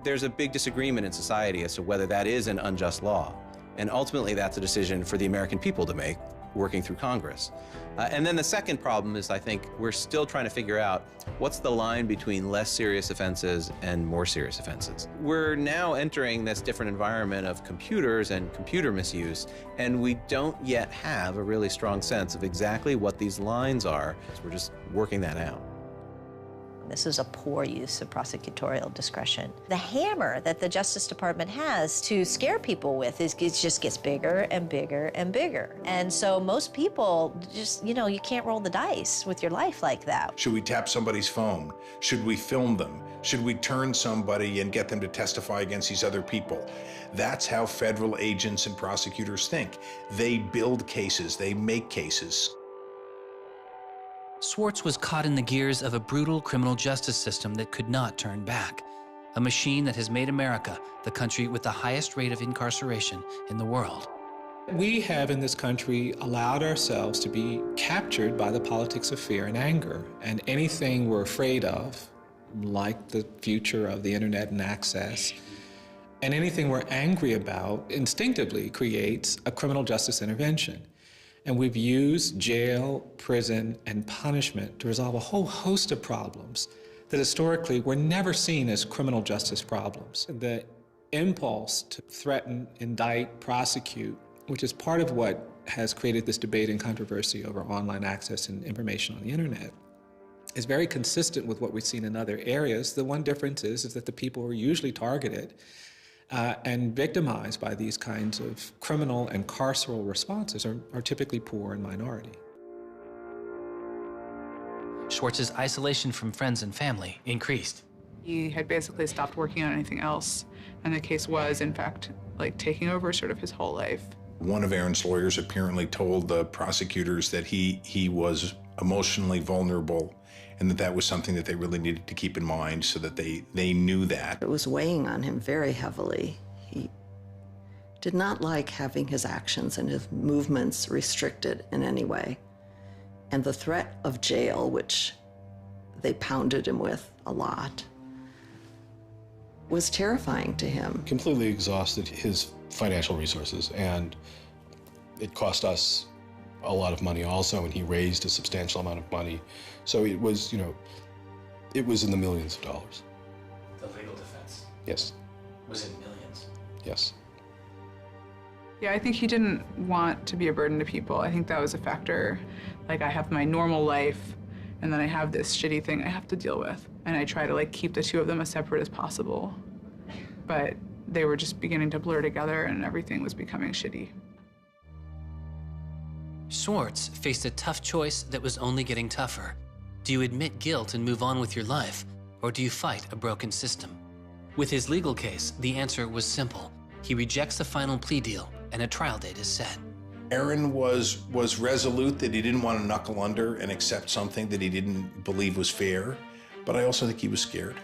There's a big disagreement in society as to whether that is an unjust law, and ultimately that's a decision for the American people to make, working through Congress. And then the second problem is, I think, we're still trying to figure out what's the line between less serious offenses and more serious offenses. We're now entering this different environment of computers and computer misuse, and we don't yet have a really strong sense of exactly what these lines are. So we're just working that out. This is a poor use of prosecutorial discretion. The hammer that the Justice Department has to scare people with it just gets bigger and bigger and bigger. And so most people just, you can't roll the dice with your life like that. Should we tap somebody's phone? Should we film them? Should we turn somebody and get them to testify against these other people? That's how federal agents and prosecutors think. They build cases, they make cases. Swartz was caught in the gears of a brutal criminal justice system that could not turn back. a machine that has made America the country with the highest rate of incarceration in the world. We have in this country allowed ourselves to be captured by the politics of fear and anger, and anything we're afraid of, like the future of the internet and access, and anything we're angry about instinctively creates a criminal justice intervention. And we've used jail, prison, and punishment to resolve a whole host of problems that historically were never seen as criminal justice problems. The impulse to threaten, indict, prosecute, which is part of what has created this debate and controversy over online access and information on the internet, is very consistent with what we've seen in other areas. The one difference is that the people who are usually targeted and victimized by these kinds of criminal and carceral responses are typically poor and minority. Swartz's isolation from friends and family increased. He had basically stopped working on anything else, and the case was, in fact, like taking over sort of his whole life. One of Aaron's lawyers apparently told the prosecutors that he was emotionally vulnerable, and that was something that they really needed to keep in mind so that they knew that. It was weighing on him very heavily. He did not like having his actions and his movements restricted in any way. And the threat of jail, which they pounded him with a lot, was terrifying to him. Completely exhausted his financial resources, and it cost us a lot of money also, and he raised a substantial amount of money. So it was, it was in the millions of dollars. The legal defense? Yes. Was in millions? Yes. Yeah, I think he didn't want to be a burden to people. I think that was a factor. Like, I have my normal life, and then I have this shitty thing I have to deal with. And I try to keep the two of them as separate as possible. But they were just beginning to blur together, and everything was becoming shitty. Swartz faced a tough choice that was only getting tougher. Do you admit guilt and move on with your life, or do you fight a broken system? With his legal case, the answer was simple. He rejects the final plea deal, and a trial date is set. Aaron was resolute that he didn't want to knuckle under and accept something that he didn't believe was fair, but I also think he was scared.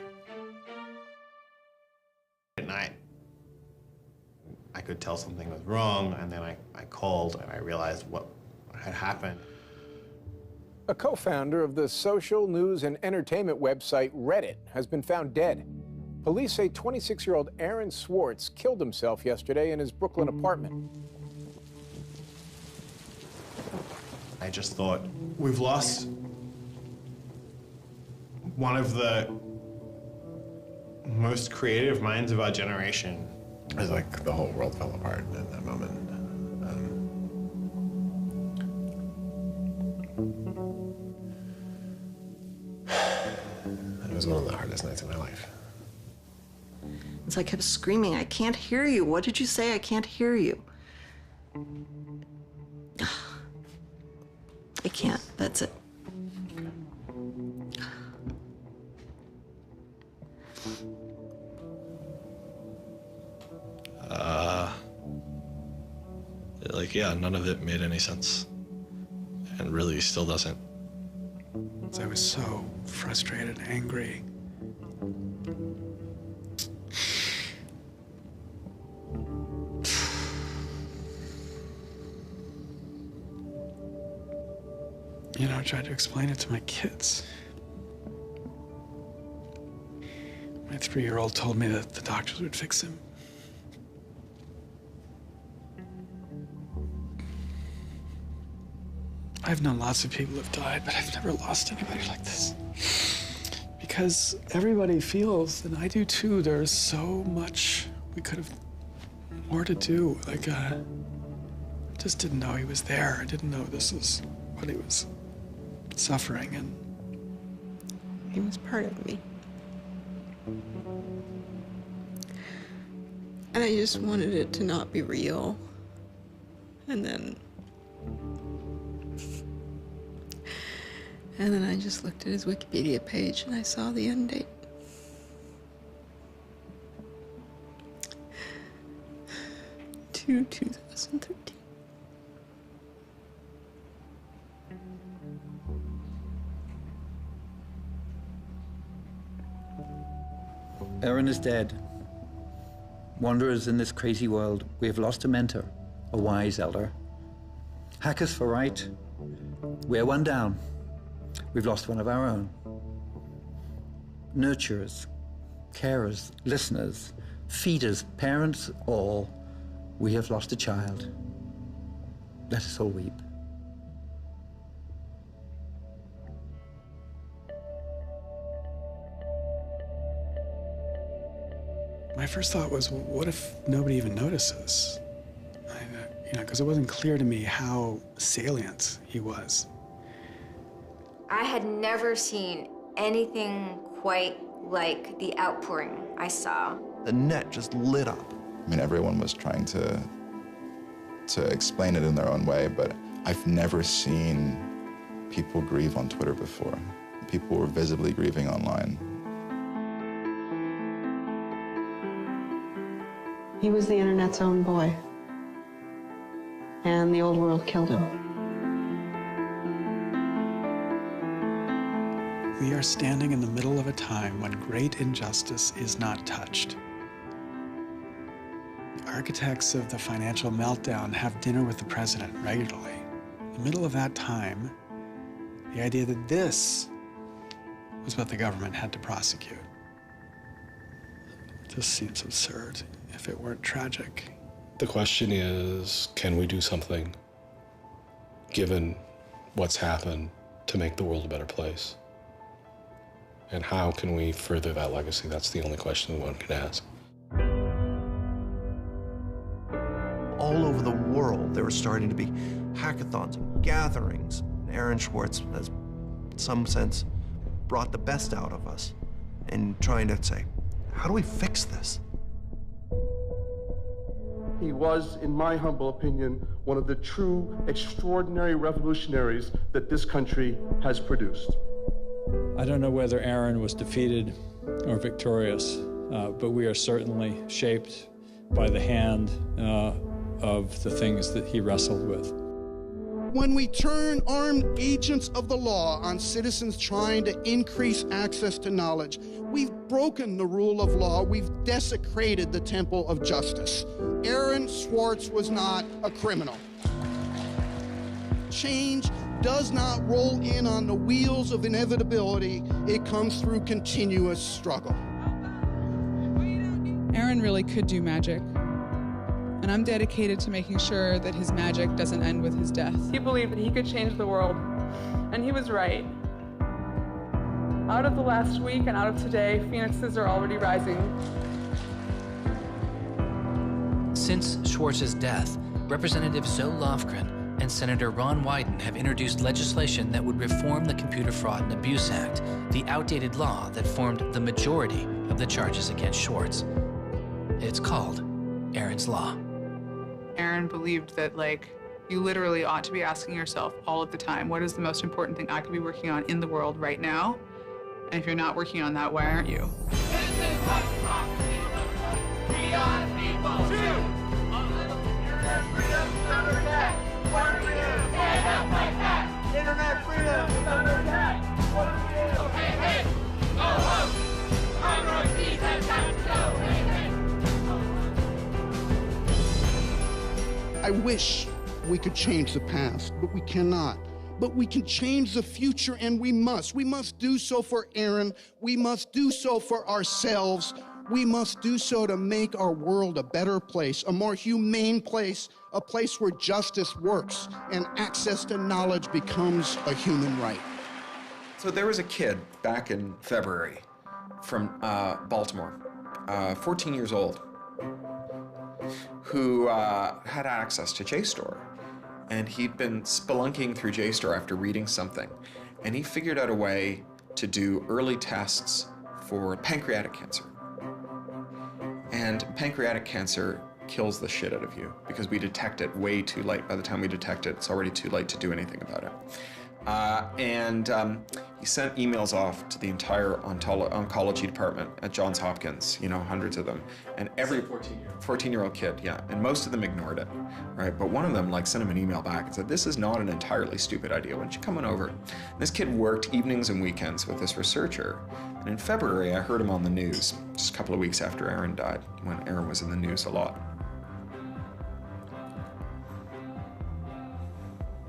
At night, I could tell something was wrong, and then I called and I realized what had happened. A co-founder of the social news and entertainment website Reddit has been found dead. Police say 26-year-old Aaron Swartz killed himself yesterday in his Brooklyn apartment. I just thought, we've lost one of the most creative minds of our generation. It was like the whole world fell apart at that moment. It was one of the hardest nights of my life. As I kept screaming, I can't hear you. What did you say? I can't hear you. I can't. That's it. Yeah, none of it made any sense. And really still doesn't. I was so frustrated, angry. I tried to explain it to my kids. My 3-year-old told me that the doctors would fix him. I've known lots of people who've died, but I've never lost anybody like this. Because everybody feels, and I do too, there's so much we could have more to do. I just didn't know he was there. I didn't know this was what he was suffering, and he was part of me. And I just wanted it to not be real. And then I just looked at his Wikipedia page and I saw the end date. To 2013. Aaron is dead. Wanderers in this crazy world, we have lost a mentor, a wise elder. Hackers for right, we're one down. We've lost one of our own. Nurturers, carers, listeners, feeders, parents, all, we have lost a child. Let us all weep. My first thought was, well, what if nobody even notices? Because it wasn't clear to me how salient he was. I had never seen anything quite like the outpouring I saw. The net just lit up. I mean, everyone was trying to explain it in their own way, but I've never seen people grieve on Twitter before. People were visibly grieving online. He was the internet's own boy, and the old world killed him. We are standing in the middle of a time when great injustice is not touched. The architects of the financial meltdown have dinner with the president regularly. In the middle of that time, the idea that this was what the government had to prosecute just seems absurd if it weren't tragic. The question is, can we do something, given what's happened, to make the world a better place? And how can we further that legacy? That's the only question one can ask. All over the world, there were starting to be hackathons and gatherings. Aaron Swartz has, in some sense, brought the best out of us in trying to say, how do we fix this? He was, in my humble opinion, one of the true extraordinary revolutionaries that this country has produced. I don't know whether Aaron was defeated or victorious, but we are certainly shaped by the hand of the things that he wrestled with. When we turn armed agents of the law on citizens trying to increase access to knowledge, we've broken the rule of law, we've desecrated the temple of justice. Aaron Swartz was not a criminal. Change does not roll in on the wheels of inevitability, it comes through continuous struggle. Aaron really could do magic. And I'm dedicated to making sure that his magic doesn't end with his death. He believed that he could change the world, and he was right. Out of the last week and out of today, phoenixes are already rising. Since Swartz's death, Representative Zoe Lofgren and Senator Ron Wyden have introduced legislation that would reform the Computer Fraud and Abuse Act, the outdated law that formed the majority of the charges against Swartz. It's called Aaron's Law. Aaron believed that, you literally ought to be asking yourself all of the time, what is the most important thing I could be working on in the world right now? And if you're not working on that, why aren't you? Internet freedom is under attack. What do we do? Hey, hey, go home. Conroy Keith has got to go. Hey, hey. I wish we could change the past, but we cannot. But we can change the future, and we must. We must do so for Aaron. We must do so for ourselves. We must do so to make our world a better place, a more humane place, a place where justice works and access to knowledge becomes a human right. So there was a kid back in February from Baltimore, 14 years old, who had access to JSTOR. And he'd been spelunking through JSTOR after reading something. And he figured out a way to do early tests for pancreatic cancer. And pancreatic cancer kills the shit out of you because we detect it way too late. By the time we detect it, it's already too late to do anything about it. He sent emails off to the entire oncology department at Johns Hopkins, hundreds of them. And every 14-year-old kid, yeah. And most of them ignored it, right? But one of them sent him an email back and said, this is not an entirely stupid idea. Why don't you come on over? And this kid worked evenings and weekends with this researcher. And in February, I heard him on the news just a couple of weeks after Aaron died, when Aaron was in the news a lot.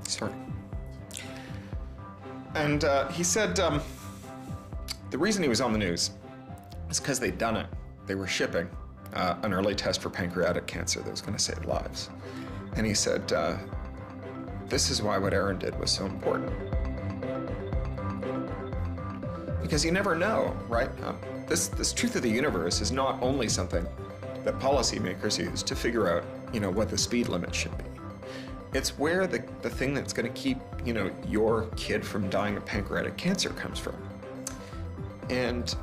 Sorry. And he said the reason he was on the news is because they'd done it. They were shipping an early test for pancreatic cancer that was going to save lives. And he said, this is why what Aaron did was so important. Because you never know, right? This truth of the universe is not only something that policymakers use to figure out, what the speed limit should be. It's where the thing that's going to keep, your kid from dying of pancreatic cancer comes from. And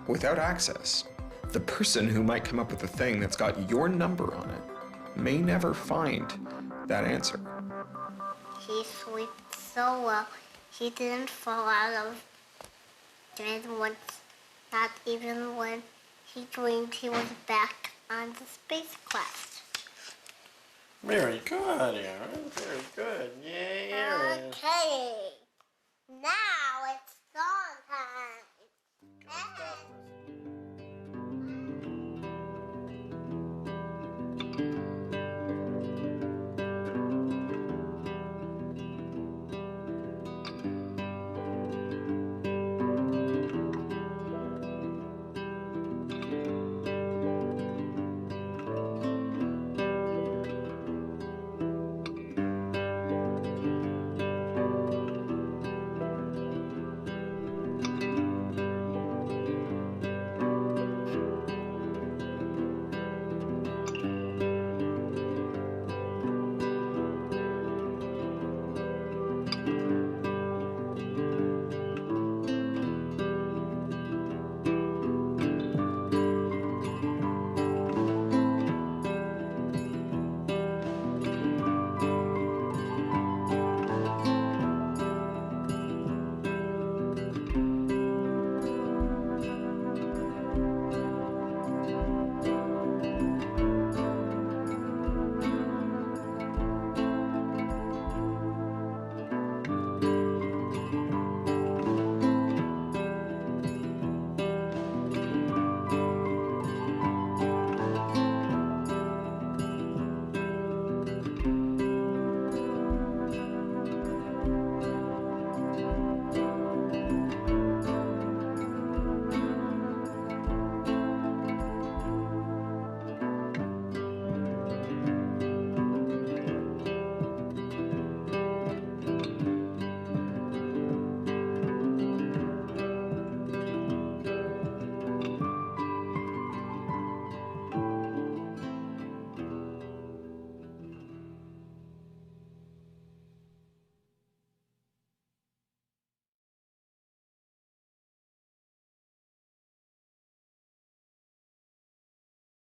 without access, the person who might come up with the thing that's got your number on it may never find that answer. He slept so well, he didn't fall out of bed once, not even when he dreamed he was back on the space quest. Very good, Aaron. Very good. Yay, Aaron. Okay. Now it's song time.